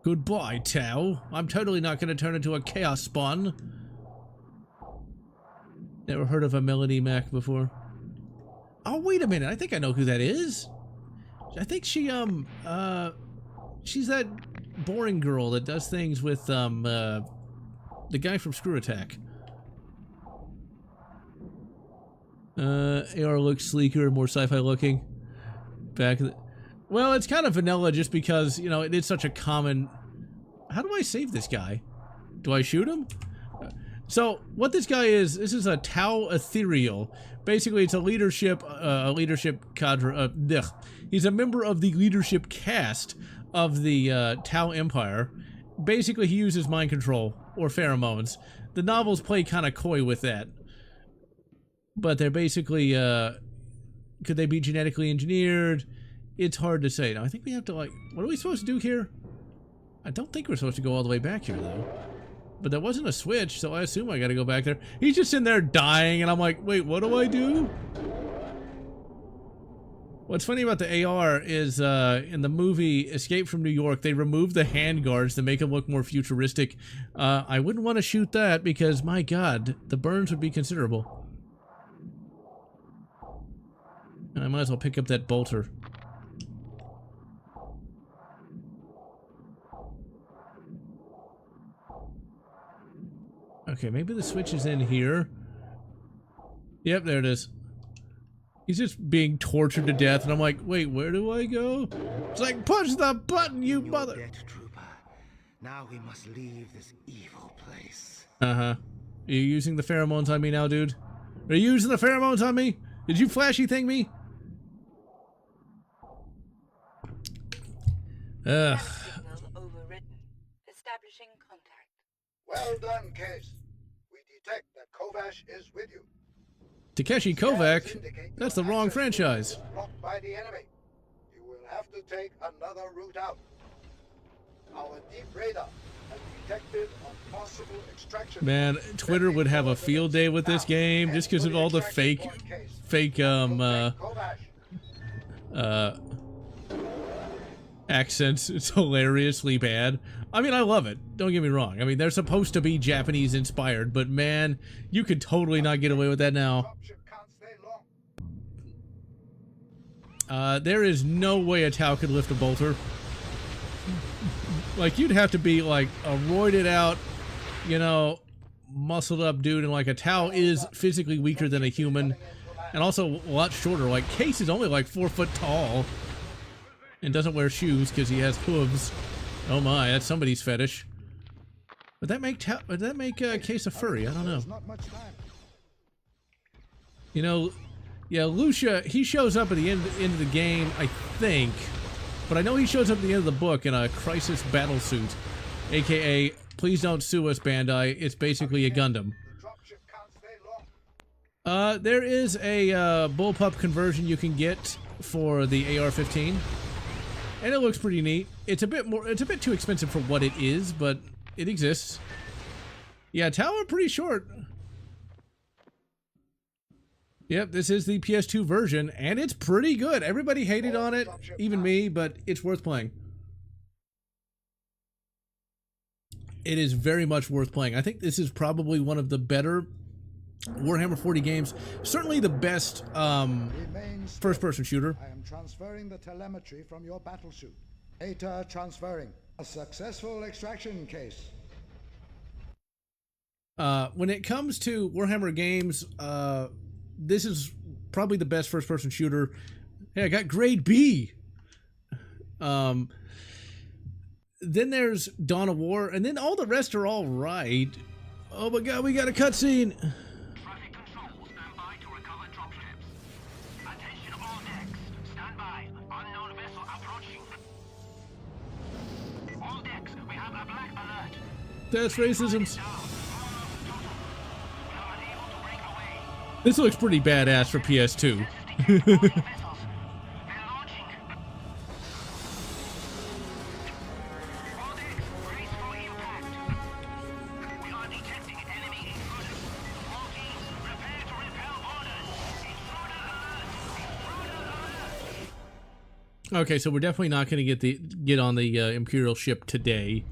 Goodbye, Tau. I'm totally not going to turn into a chaos spawn. Never heard of a Melody Mac before. Oh, wait a minute. I think I know who that is. I think she, she's that boring girl that does things with, the guy from Screw Attack. AR looks sleeker and more sci-fi looking. Well, it's kind of vanilla just because, you know, it is such a common... How do I save this guy? Do I shoot him? So, what this guy is, this is a Tau Ethereal. Basically, it's a leadership cadre. He's a member of the leadership cast of the Tau Empire. Basically, he uses mind control, or pheromones. The novels play kind of coy with that. But they're basically, could they be genetically engineered? It's hard to say. Now, I think we have to, like, what are we supposed to do here? I don't think we're supposed to go all the way back here, though. But there wasn't a switch, so I assume I gotta go back there. He's just in there dying, and I'm like, wait, what do I do? What's funny about the AR is in the movie Escape from New York, they removed the handguards to make it look more futuristic. I wouldn't want to shoot that because, my god, the burns would be considerable. And I might as well pick up that bolter. Okay, maybe the switch is in here. Yep, there it is. He's just being tortured to death, and I'm like, wait, where do I go? It's like, push the button, you mother... Dead, trooper. Now we must leave this evil place. Uh-huh. Are you using the pheromones on me now, dude? Are you using the pheromones on me? Did you flashy thing me? Ugh. Signal overridden. Establishing contact. Well done, Case. We detect that Kovash is with you. Takeshi Kovac? That's the wrong franchise. Blocked by the enemy. You will have to take another route out. Our deep radar has detected a possible extraction. Man, Twitter would have a field day with this game just because of all the fake accents. It's hilariously bad. I mean, I love it. Don't get me wrong. I mean, they're supposed to be Japanese inspired, but man, you could totally not get away with that now. There is no way a Tau could lift a bolter. Like, you'd have to be like a roided out, you know, muscled up dude, and like a Tau is physically weaker than a human and also a lot shorter. Like, Case is only like 4 foot tall and doesn't wear shoes because he has hooves. Oh my, that's somebody's fetish. Would that make Case a furry? I don't know. You know, yeah, Lucia, he shows up at the end of the game, I think. But I know he shows up at the end of the book in a Crisis battle suit. AKA, please don't sue us, Bandai. It's basically a Gundam. There is a bullpup conversion you can get for the AR-15. And it looks pretty neat. It's a bit too expensive for what it is, but it exists. Yeah, Tau are pretty short. Yep, this is the PS2 version, and it's pretty good. Everybody hated on it, even me, but it's worth playing. It is very much worth playing. I think this is probably one of the better Warhammer 40 games. Certainly the best first-person shooter. I am transferring the telemetry from your battlesuit. Data transferring. A successful extraction case. When it comes to Warhammer games, this is probably the best first-person shooter. Hey, I got grade B. Then there's Dawn of War, and then all the rest are all right. Oh my god, we got a cutscene. Traffic control, stand by to recover dropships. Attention all decks, stand by. Unknown vessel approaching. All decks, we have a black alert. That's racism. This looks pretty badass for PS2. Okay, so we're definitely not going to get on the Imperial ship today.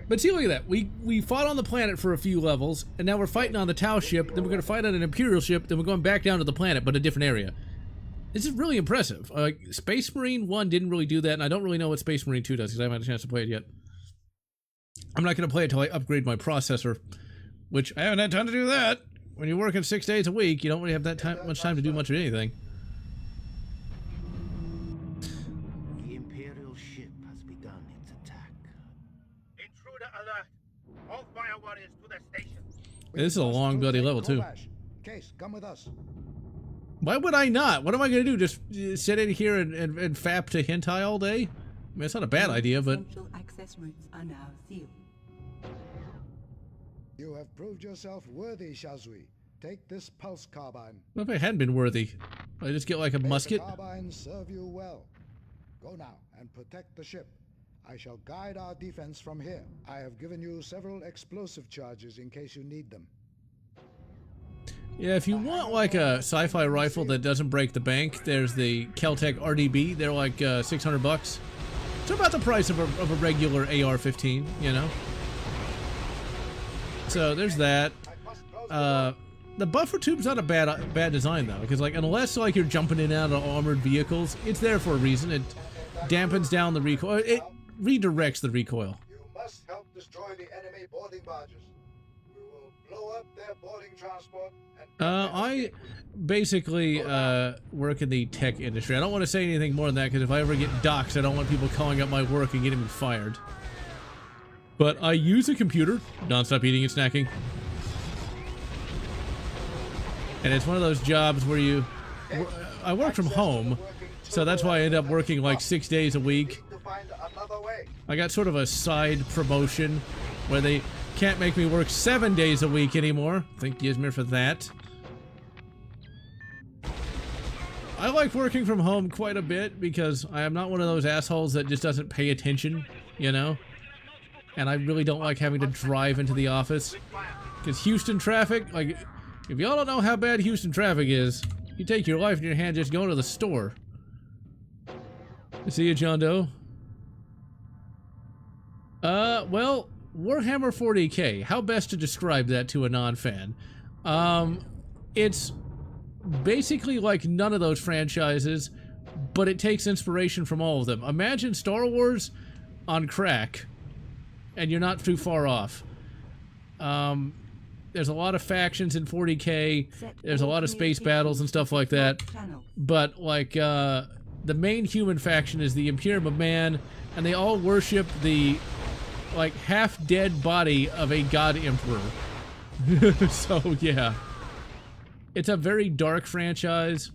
But see, look at that. We fought on the planet for a few levels, and now we're fighting on the Tau ship, then we're going to fight on an Imperial ship, then we're going back down to the planet, but a different area. This is really impressive. Space Marine 1 didn't really do that, and I don't really know what Space Marine 2 does, because I haven't had a chance to play it yet. I'm not going to play it until I upgrade my processor, which I haven't had time to do that. When you're working 6 days a week, you don't really have that much time to do much of anything. The Imperial ship has begun its attack. Intruder alert. All fire warriors to the station. This is a long bloody level too. Case, come with us. Why would I not? What am I going to do? Just sit in here and fap to hentai all day? I mean, it's not a bad idea, but... Essential access routes are now sealed. You have proved yourself worthy, Shazui. Take this pulse carbine. What if I hadn't been worthy? I just get like a musket? The carbines serve you well. Go now and protect the ship. I shall guide our defense from here. I have given you several explosive charges in case you need them. Yeah, if you want like a sci-fi rifle that doesn't break the bank, there's the Keltec RDB. They're like $600. It's about the price of a regular AR-15, you know. So there's that. The buffer tube's not a bad design though, because like unless like you're jumping in and out of armored vehicles, it's there for a reason. It dampens down the recoil. It redirects the recoil. You must help destroy the enemy boarding barges. We will blow up their boarding transport and... I basically work in the tech industry. I don't want to say anything more than that, because if I ever get doxxed, I don't want people calling up my work and getting me fired. But I use a computer, non-stop eating and snacking. And it's one of those jobs where I work from home, so that's why I end up working like 6 days a week. I got sort of a side promotion where they can't make me work 7 days a week anymore. Thank Gizmer for that. I like working from home quite a bit because I am not one of those assholes that just doesn't pay attention, you know? And I really don't like having to drive into the office. Because Houston traffic, like, if y'all don't know how bad Houston traffic is, you take your life in your hand just going to the store. See you, John Doe. Well, Warhammer 40k. How best to describe that to a non-fan? It's basically like none of those franchises, but it takes inspiration from all of them. Imagine Star Wars on crack, and you're not too far off. There's a lot of factions in 40k, there's a lot of space battles and stuff like that, but like, the main human faction is the Imperium of Man, and they all worship the, like, half-dead body of a god emperor. So, yeah. It's a very dark franchise.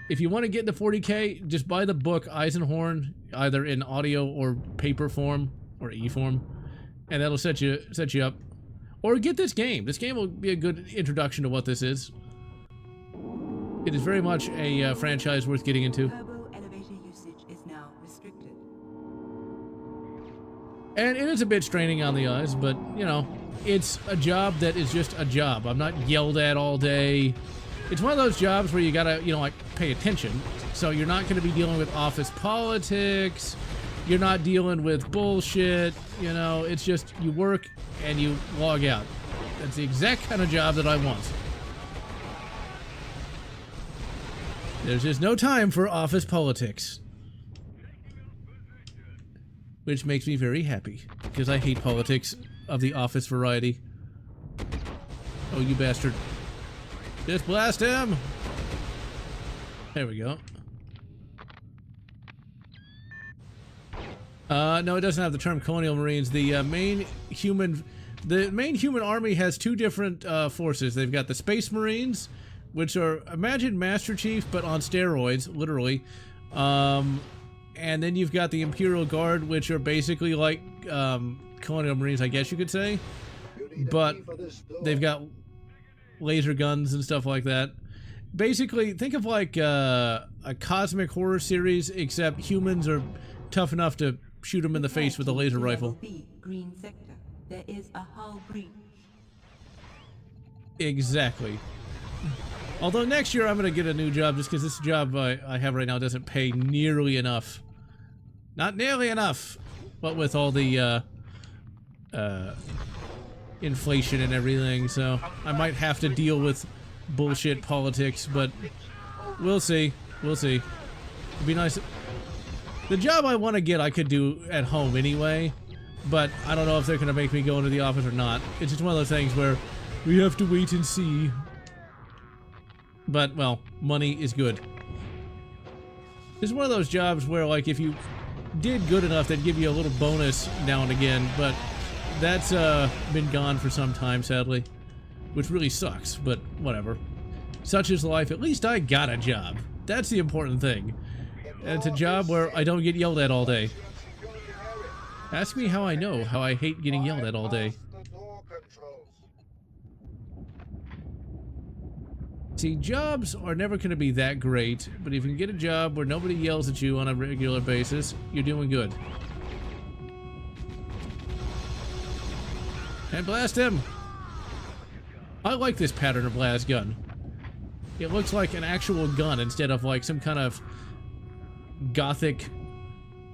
If you want to get into 40k, just buy the book Eisenhorn, either in audio or paper form, or e-form, and that'll set you up. Or get this game. This game will be a good introduction to what this is. It is very much a franchise worth getting into. Turbo elevator usage is now restricted. And it is a bit straining on the eyes, but, you know, it's a job that is just a job. I'm not yelled at all day. It's one of those jobs where you gotta, you know, like, pay attention. So you're not gonna be dealing with office politics. You're not dealing with bullshit. You know, it's just you work and you log out. That's the exact kind of job that I want. There's just no time for office politics. Which makes me very happy, because I hate politics of the office variety. Oh, you bastard. Just blast him! There we go. No, it doesn't have the term colonial marines. The main human army has two different forces. They've got the space marines, which are, imagine Master Chief, but on steroids, literally. And then you've got the Imperial Guard, which are basically like colonial marines, I guess you could say. But they've got laser guns and stuff like that. Basically, think of like a cosmic horror series, except humans are tough enough to shoot them in the face with a laser rifle. Green sector. There is a hull breach. Exactly. Although next year I'm going to get a new job, just because this job I have right now doesn't pay nearly enough. Not nearly enough, but with all the inflation and everything, so I might have to deal with bullshit politics, but we'll see. We'll see. It'd be nice. The job I want to get I could do at home anyway, but I don't know if they're going to make me go into the office or not. It's just one of those things where we have to wait and see. But, well, money is good. This is one of those jobs where, like, if you did good enough, they'd give you a little bonus now and again, but that's been gone for some time, sadly, which really sucks, but whatever. Such is life. At least I got a job. That's the important thing. And it's a job where I don't get yelled at all day. Ask me how I know how I hate getting yelled at all day. See, jobs are never going to be that great, but if you can get a job where nobody yells at you on a regular basis, you're doing good. And blast him! I like this pattern of blast gun. it looks like an actual gun instead of like some kind of gothic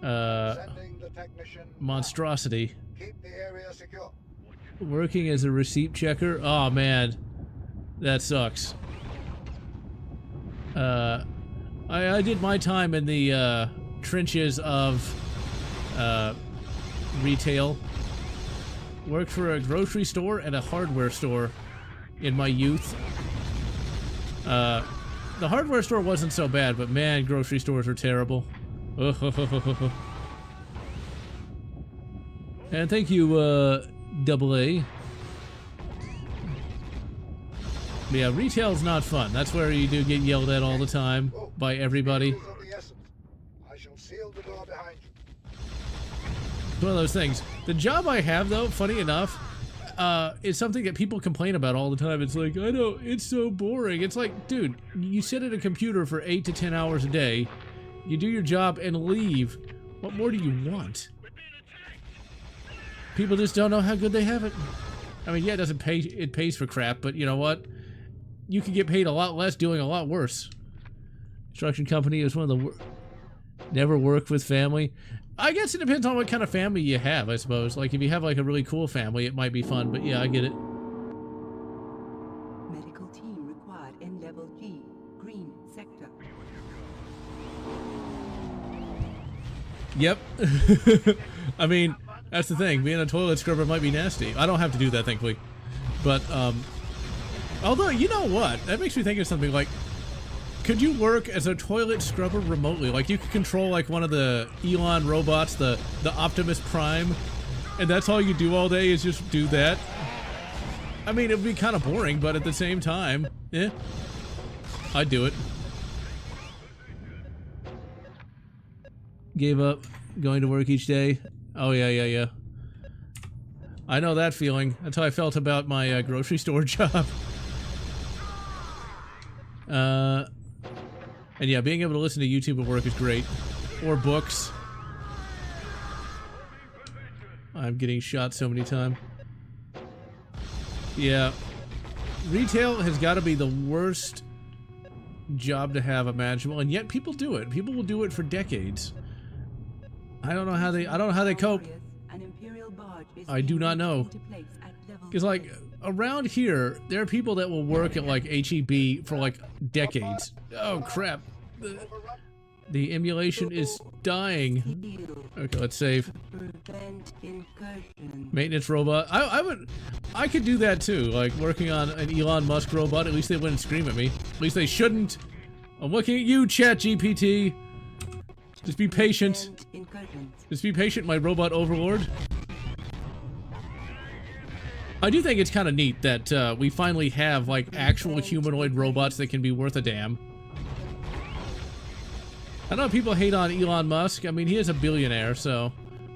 Sending the technician. monstrosity. Keep the area secure. Working as a receipt checker? Oh man, that sucks. I did my time in the trenches of retail. Worked for a grocery store and a hardware store in my youth. The hardware store wasn't so bad, but man, grocery stores are terrible. And thank you, Double A. But yeah, retail's not fun. That's where you do get yelled at all the time by everybody. Is of the essence. I shall seal the door behind you. It's one of those things. The job I have, though, funny enough, is something that people complain about all the time. It's like, I know, it's so boring. It's like, dude, you sit at a computer for 8 to 10 hours a day, you do your job and leave. What more do you want? People just don't know how good they have it. I mean, yeah, it doesn't pay, it pays for crap, but you know what? You can get paid a lot less doing a lot worse. Construction company is one of the never work with family. I guess it depends on what kind of family you have, I suppose. Like, if you have, like, a really cool family, it might be fun, but yeah, I get it. Medical team required in level G, green sector. Yep. I mean, that's the thing. Being a toilet scrubber might be nasty. I don't have to do that, thankfully. But, although, you know what? That makes me think of something like, could you work as a toilet scrubber remotely? Like, you could control, like, one of the Elon robots, the Optimus Prime, and that's all you do all day is just do that? I mean, it would be kind of boring, but at the same time, eh, I'd do it. Gave up going to work each day. Oh, yeah. I know that feeling. That's how I felt about my grocery store job. And yeah, being able to listen to YouTube at work is great. Or books. I'm getting shot so many times. Yeah. Retail has got to be the worst job to have imaginable, and yet people do it. People will do it for decades. I don't know how they cope. I do not know. Because, like, around here, there are people that will work at, like, HEB for, like, decades. Oh, crap. The emulation is dying. Okay, let's save. Maintenance robot. I could do that, too. Like, working on an Elon Musk robot. At least they wouldn't scream at me. At least they shouldn't. I'm looking at you, ChatGPT. Just be patient. Just be patient, my robot overlord. I do think it's kind of neat that we finally have, like, actual humanoid robots that can be worth a damn. I know people hate on Elon Musk. I mean, he is a billionaire, so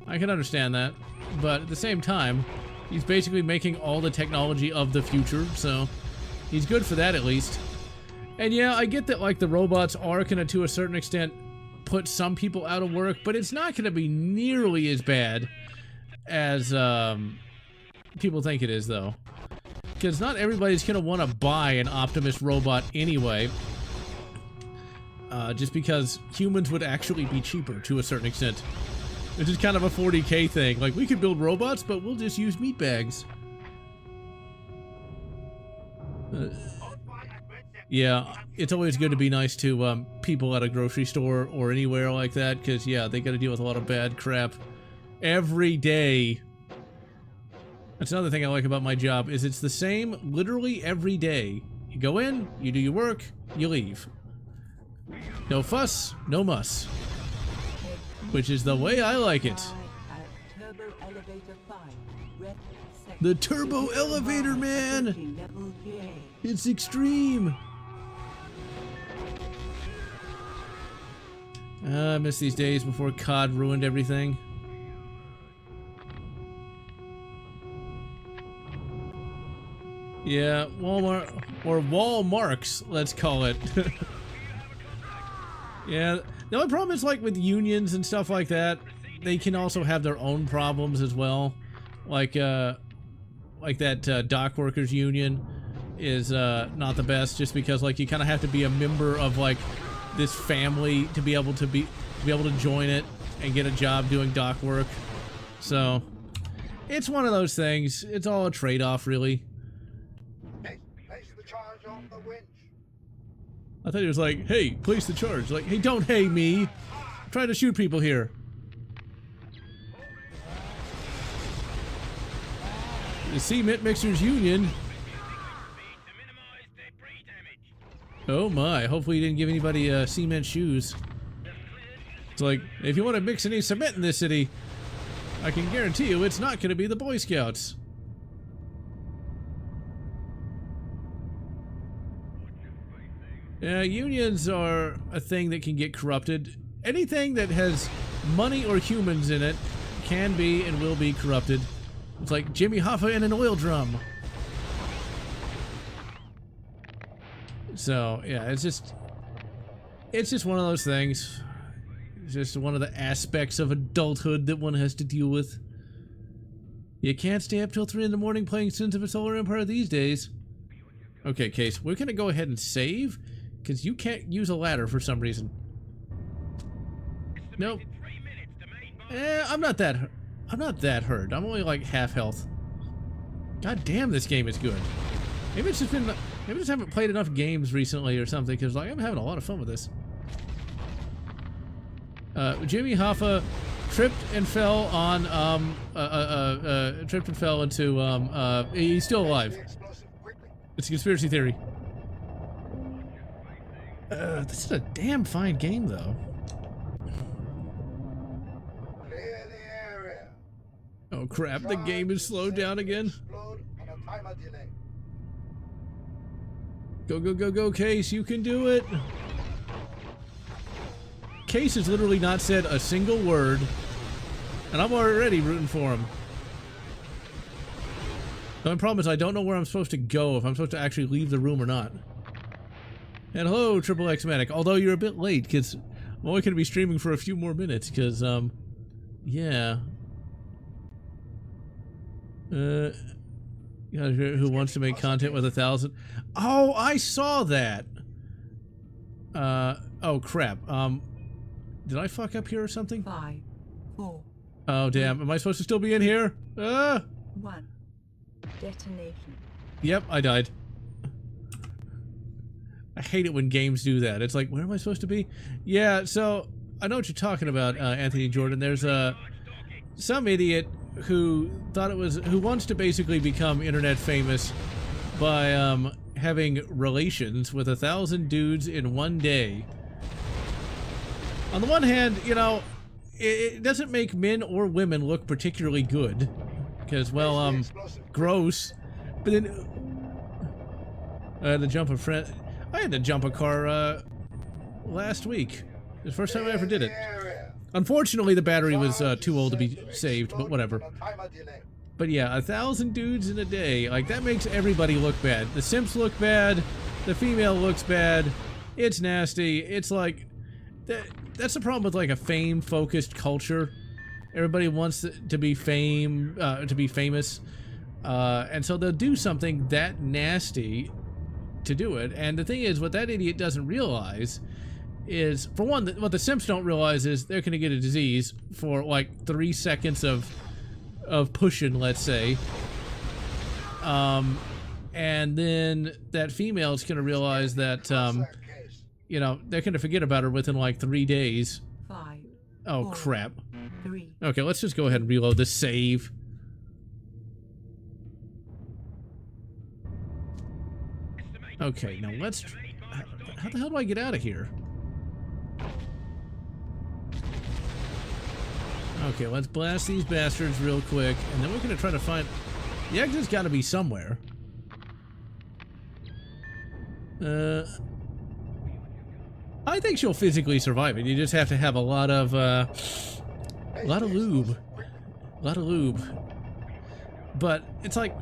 I can understand that. But at the same time, he's basically making all the technology of the future, so he's good for that at least. And yeah, I get that, like, the robots are gonna, to a certain extent, put some people out of work, but it's not gonna be nearly as bad as, people think it is, though. Because not everybody's gonna want to buy an Optimus robot anyway. Just because humans would actually be cheaper to a certain extent. Which is kind of a 40K thing. Like, we could build robots, but we'll just use meat bags. Yeah, it's always good to be nice to people at a grocery store or anywhere like that, because, yeah, they gotta deal with a lot of bad crap every day. That's another thing I like about my job, is it's the same literally every day. You go in, you do your work, you leave. No fuss, no muss. Which is the way I like it. The turbo elevator, man! It's extreme! I miss these days before COD ruined everything. Yeah, Walmart, or Walmarks, let's call it. Yeah, the only problem is, like, with unions and stuff like that, they can also have their own problems as well. Like that dock workers union. is not the best, just because like you kind of have to be a member of like this family to be able to join it and get a job doing dock work. So it's one of those things. It's all a trade-off, really. Hey, place the charge on the winch. I thought he was like, hey, place the charge. Like, hey, don't hey me. I'm trying to shoot people here. The Cement Mixers Union. Oh my, hopefully you didn't give anybody cement shoes. It's like, if you want to mix any cement in this city, I can guarantee you it's not going to be the Boy Scouts. Unions are a thing that can get corrupted. Anything that has money or humans in it can be and will be corrupted. It's like Jimmy Hoffa in an oil drum. So, yeah, it's just one of those things. It's just one of the aspects of adulthood that one has to deal with. You can't stay up till 3 in the morning playing Sins of a Solar Empire these days. Okay, Case, we're gonna go ahead and save, because you can't use a ladder for some reason. Nope. I'm not that hurt. I'm only like half health. God damn, this game is good. Maybe it's just been... Maybe I just haven't played enough games recently or something, because like I'm having a lot of fun with this. Jimmy Hoffa tripped and fell on into he's still alive. It's a conspiracy theory. This is a damn fine game though. Clear the area. Oh crap, the game is slowed down again. Go, go, go, go, Case, you can do it! Case has literally not said a single word, and I'm already rooting for him. The only problem is I don't know where I'm supposed to go, if I'm supposed to actually leave the room or not. And hello, Triple X Manic, although you're a bit late, because I'm only going to be streaming for a few more minutes, because, yeah. Who wants to make content with 1,000? Oh, I saw that! Oh crap, did I fuck up here or something? 5, 4. Oh damn, am I supposed to still be in here? 1. Detonation. Yep, I died. I hate it when games do that. It's like, where am I supposed to be? Yeah, so, I know what you're talking about, Anthony Jordan. There's, some idiot who wants to basically become internet famous by, having relations with 1,000 dudes in one day. On the one hand, you know, it doesn't make men or women look particularly good. Because, well, gross. But then, I had to jump a car, last week. The first time I ever did it. Unfortunately, the battery was, too old to be saved, but whatever. But yeah, 1,000 dudes in a day, like, that makes everybody look bad. The simps look bad, the female looks bad, it's nasty, it's like... That's the problem with, like, a fame-focused culture. Everybody wants to be famous, and so they'll do something that nasty to do it. And the thing is, what that idiot doesn't realize is, for one, what the simps don't realize is they're gonna get a disease for, like, 3 seconds of pushing, let's say. And then that female's gonna realize that, you know, they're gonna forget about her within like 3 days. 5. Oh 4, crap. 3. Okay, let's just go ahead and reload this save. Okay, now let's... How the hell do I get out of here? Okay, let's blast these bastards real quick, and then we're gonna try to find... The exit's gotta be somewhere. I think she'll physically survive it. You just have to have a lot of lube. A lot of lube. But it's like...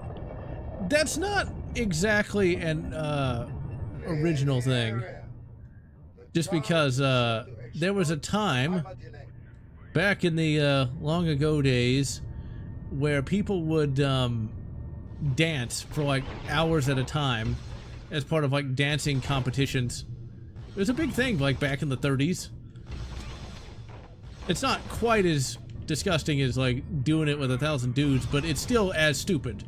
That's not exactly an, original thing. Just because, there was a time... back in the long ago days where people would dance for like hours at a time as part of like dancing competitions. It was a big thing like back in the 30s. It's not quite as disgusting as like doing it with 1,000 dudes, but it's still as stupid.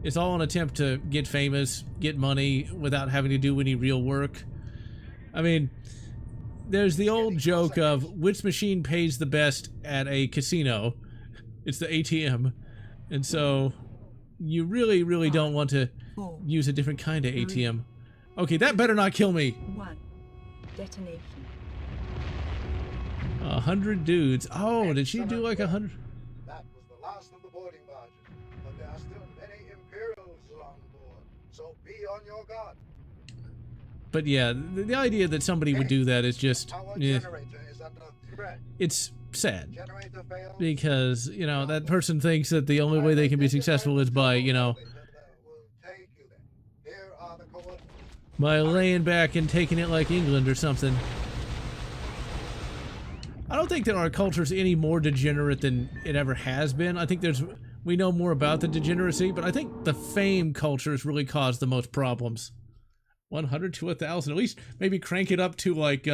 It's all an attempt to get famous, get money without having to do any real work. I mean, there's the old joke of which machine pays the best at a casino. It's the ATM. And so you really, really don't want to use a different kind of ATM. Okay, that better not kill me. 1. Detonation. 100 dudes. Oh, did she do like 100? That was the last of the boarding barges, but there are still many Imperials on board, so be on your guard. But yeah, the idea that somebody would do that is just, Our generator is under threat. it's sad. Generator fails. Because, you know, that person thinks that the only way they can be successful is by, you know, We'll take you there. Here are the coordinates. by laying back and taking it like England or something. I don't think that our culture's any more degenerate than it ever has been. I think we know more about the degeneracy, but I think the fame culture has really caused the most problems. 100 to 1,000, at least maybe crank it up to like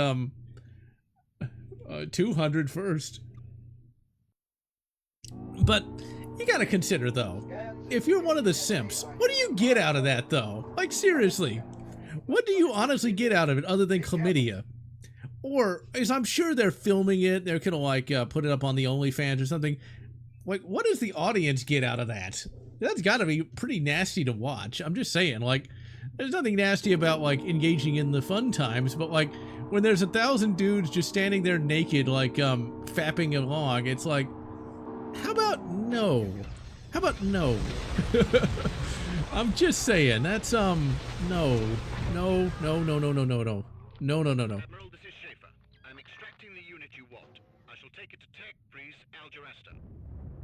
200 first. But you gotta consider though, if you're one of the simps, what do you get out of that though? Like seriously, what do you honestly get out of it other than chlamydia? Or, as I'm sure they're filming it, they're gonna like put it up on the OnlyFans or something. Like, what does the audience get out of that? That's gotta be pretty nasty to watch. I'm just saying, like, there's nothing nasty about like engaging in the fun times, but like when there's 1,000 dudes just standing there naked, like fapping along, it's like, how about no? How about no? I'm just saying, that's no. No, no, no, no, no, no, no. No, no, no, no. Admiral, this is Schaefer. I'm extracting the unit you want. I shall take it to Tech Priest Algeraster.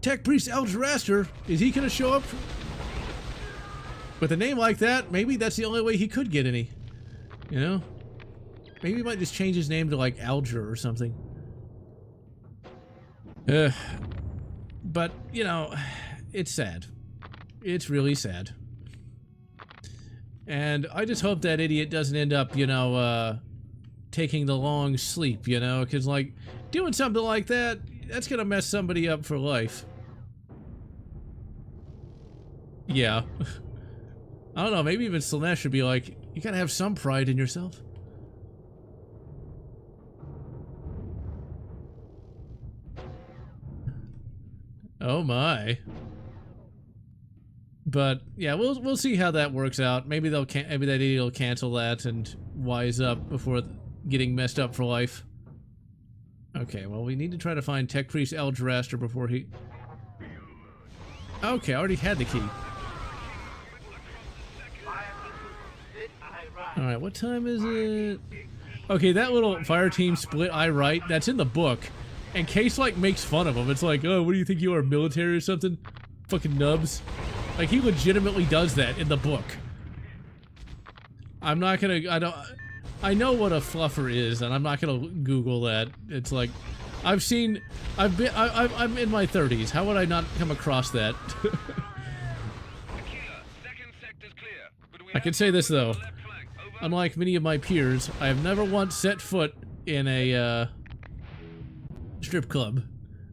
Tech Priest Algeraster? Is he gonna show up? With a name like that, maybe that's the only way he could get any. You know? Maybe he might just change his name to like Alger or something. But, you know, it's sad. It's really sad. And I just hope that idiot doesn't end up, you know, taking the long sleep, you know? Because, like, doing something like that, that's gonna mess somebody up for life. Yeah. I don't know, maybe even Slanesh should be like, you gotta have some pride in yourself. Oh my. But yeah, we'll see how that works out. Maybe maybe that idiot will cancel that and wise up before getting messed up for life. Okay, well we need to try to find Tech Priest Algeraster before he... Okay, I already had the key. Alright, what time is it? Okay, that little fire team split I right, that's in the book. And Case like makes fun of him. It's like, oh, what do you think you are, military or something? Fucking nubs. Like, he legitimately does that in the book. I'm not gonna, I know what a fluffer is, and I'm not gonna Google that. It's like, I'm in my 30s. How would I not come across that? I can say this though. Unlike many of my peers, I have never once set foot in a, strip club.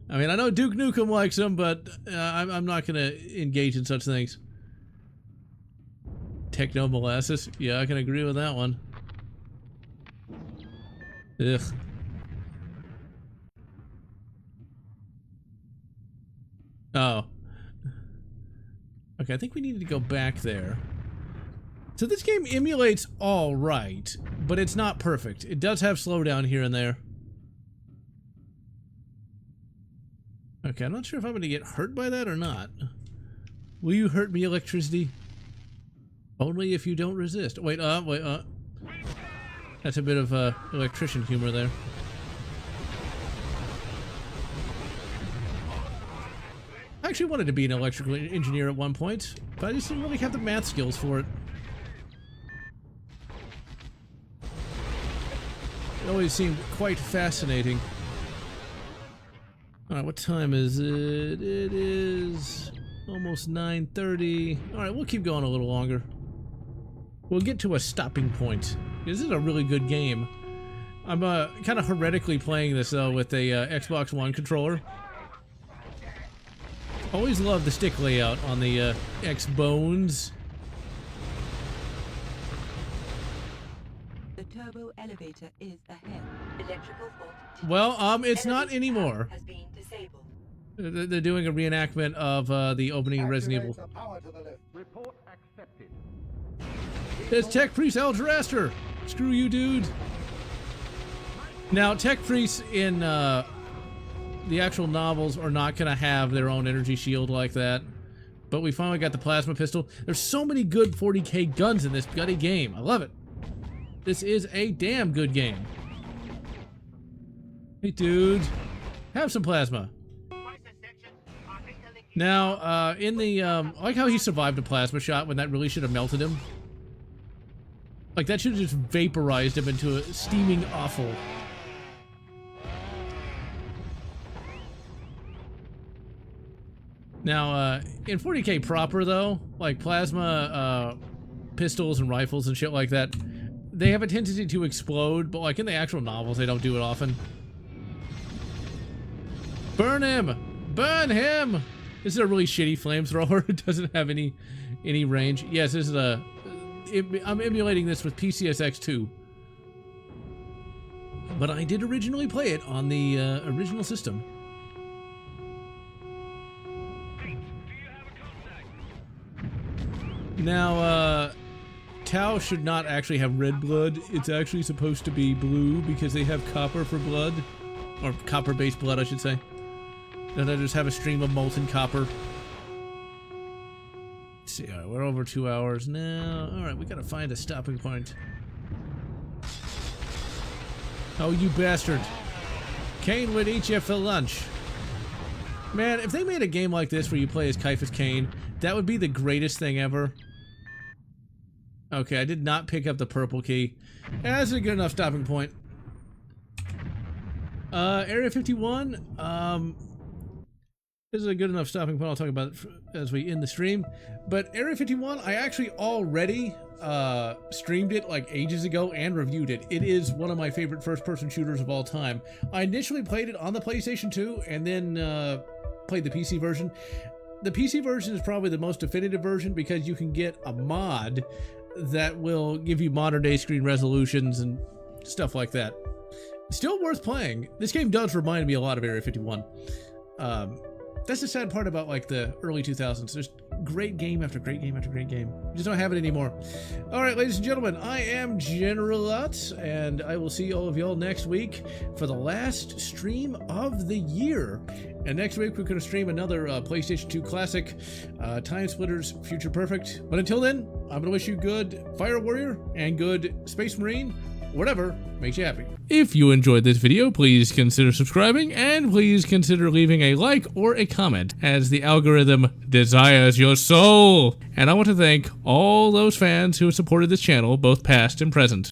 I mean, I know Duke Nukem likes them, but I'm not gonna engage in such things. Techno molasses? Yeah, I can agree with that one. Ugh. Oh. Okay, I think we needed to go back there. So this game emulates all right, but it's not perfect. It does have slowdown here and there. Okay, I'm not sure if I'm going to get hurt by that or not. Will you hurt me, electricity? Only if you don't resist. Wait, That's a bit of electrician humor there. I actually wanted to be an electrical engineer at one point, but I just didn't really have the math skills for it. It always seemed quite fascinating. Alright, what time is it? It is almost almost 9:30. All right, we'll keep going a little longer. We'll get to a stopping point. This is a really good game. I'm kind of heretically playing this though with a Xbox One controller. Always love the stick layout on the X-Bones. The turbo elevator is ahead. Electrical fault. Well, it's not anymore. Has been disabled. They're doing a reenactment of the opening of Resident Evil. Activate the power to the lift. Report accepted. It's Tech Priest Eldraster. Screw you, dude. Now, Tech Priests in the actual novels are not going to have their own energy shield like that. But we finally got the plasma pistol. There's so many good 40k guns in this bloody game. I love it. This is a damn good game. Hey, dude. Have some plasma. Now, in the, I like how he survived a plasma shot when that really should have melted him. Like, that should have just vaporized him into a steaming offal. Now, in 40k proper, though, like plasma pistols and rifles and shit like that, they have a tendency to explode, but like in the actual novels, they don't do it often. Burn him! Burn him! This is a really shitty flamethrower. It doesn't have any range. Yes, this is a... I'm emulating this with PCSX2. But I did originally play it on the original system. Now, Tau should not actually have red blood. It's actually supposed to be blue because they have copper for blood. Or copper-based blood, I should say. Then I just have a stream of molten copper. Let's see, alright, we're over 2 hours now. Alright, we gotta find a stopping point. Oh, you bastard. Kane would eat you for lunch. Man, if they made a game like this where you play as Caiaphas Cain, that would be the greatest thing ever. Okay, I did not pick up the purple key. That's a good enough stopping point. Area 51, this is a good enough stopping point. I'll talk about it as we end the stream. But Area 51, I actually already streamed it like ages ago and reviewed it. It is one of my favorite first-person shooters of all time. I initially played it on the PlayStation 2 and then played the PC version. The PC version is probably the most definitive version because you can get a mod that will give you modern-day screen resolutions and stuff like that. Still worth playing. This game does remind me a lot of Area 51. That's the sad part about like the early 2000s. There's great game after great game after great game. You just don't have it anymore. All right, ladies and gentlemen, I am General Lotz, and I will see all of y'all next week for the last stream of the year. And next week, we're going to stream another PlayStation 2 classic, Time Splitters Future Perfect. But until then, I'm going to wish you good Fire Warrior and good Space Marine, whatever makes you happy. If you enjoyed this video, please consider subscribing, and please consider leaving a like or a comment, as the algorithm desires your soul. And I want to thank all those fans who have supported this channel, both past and present.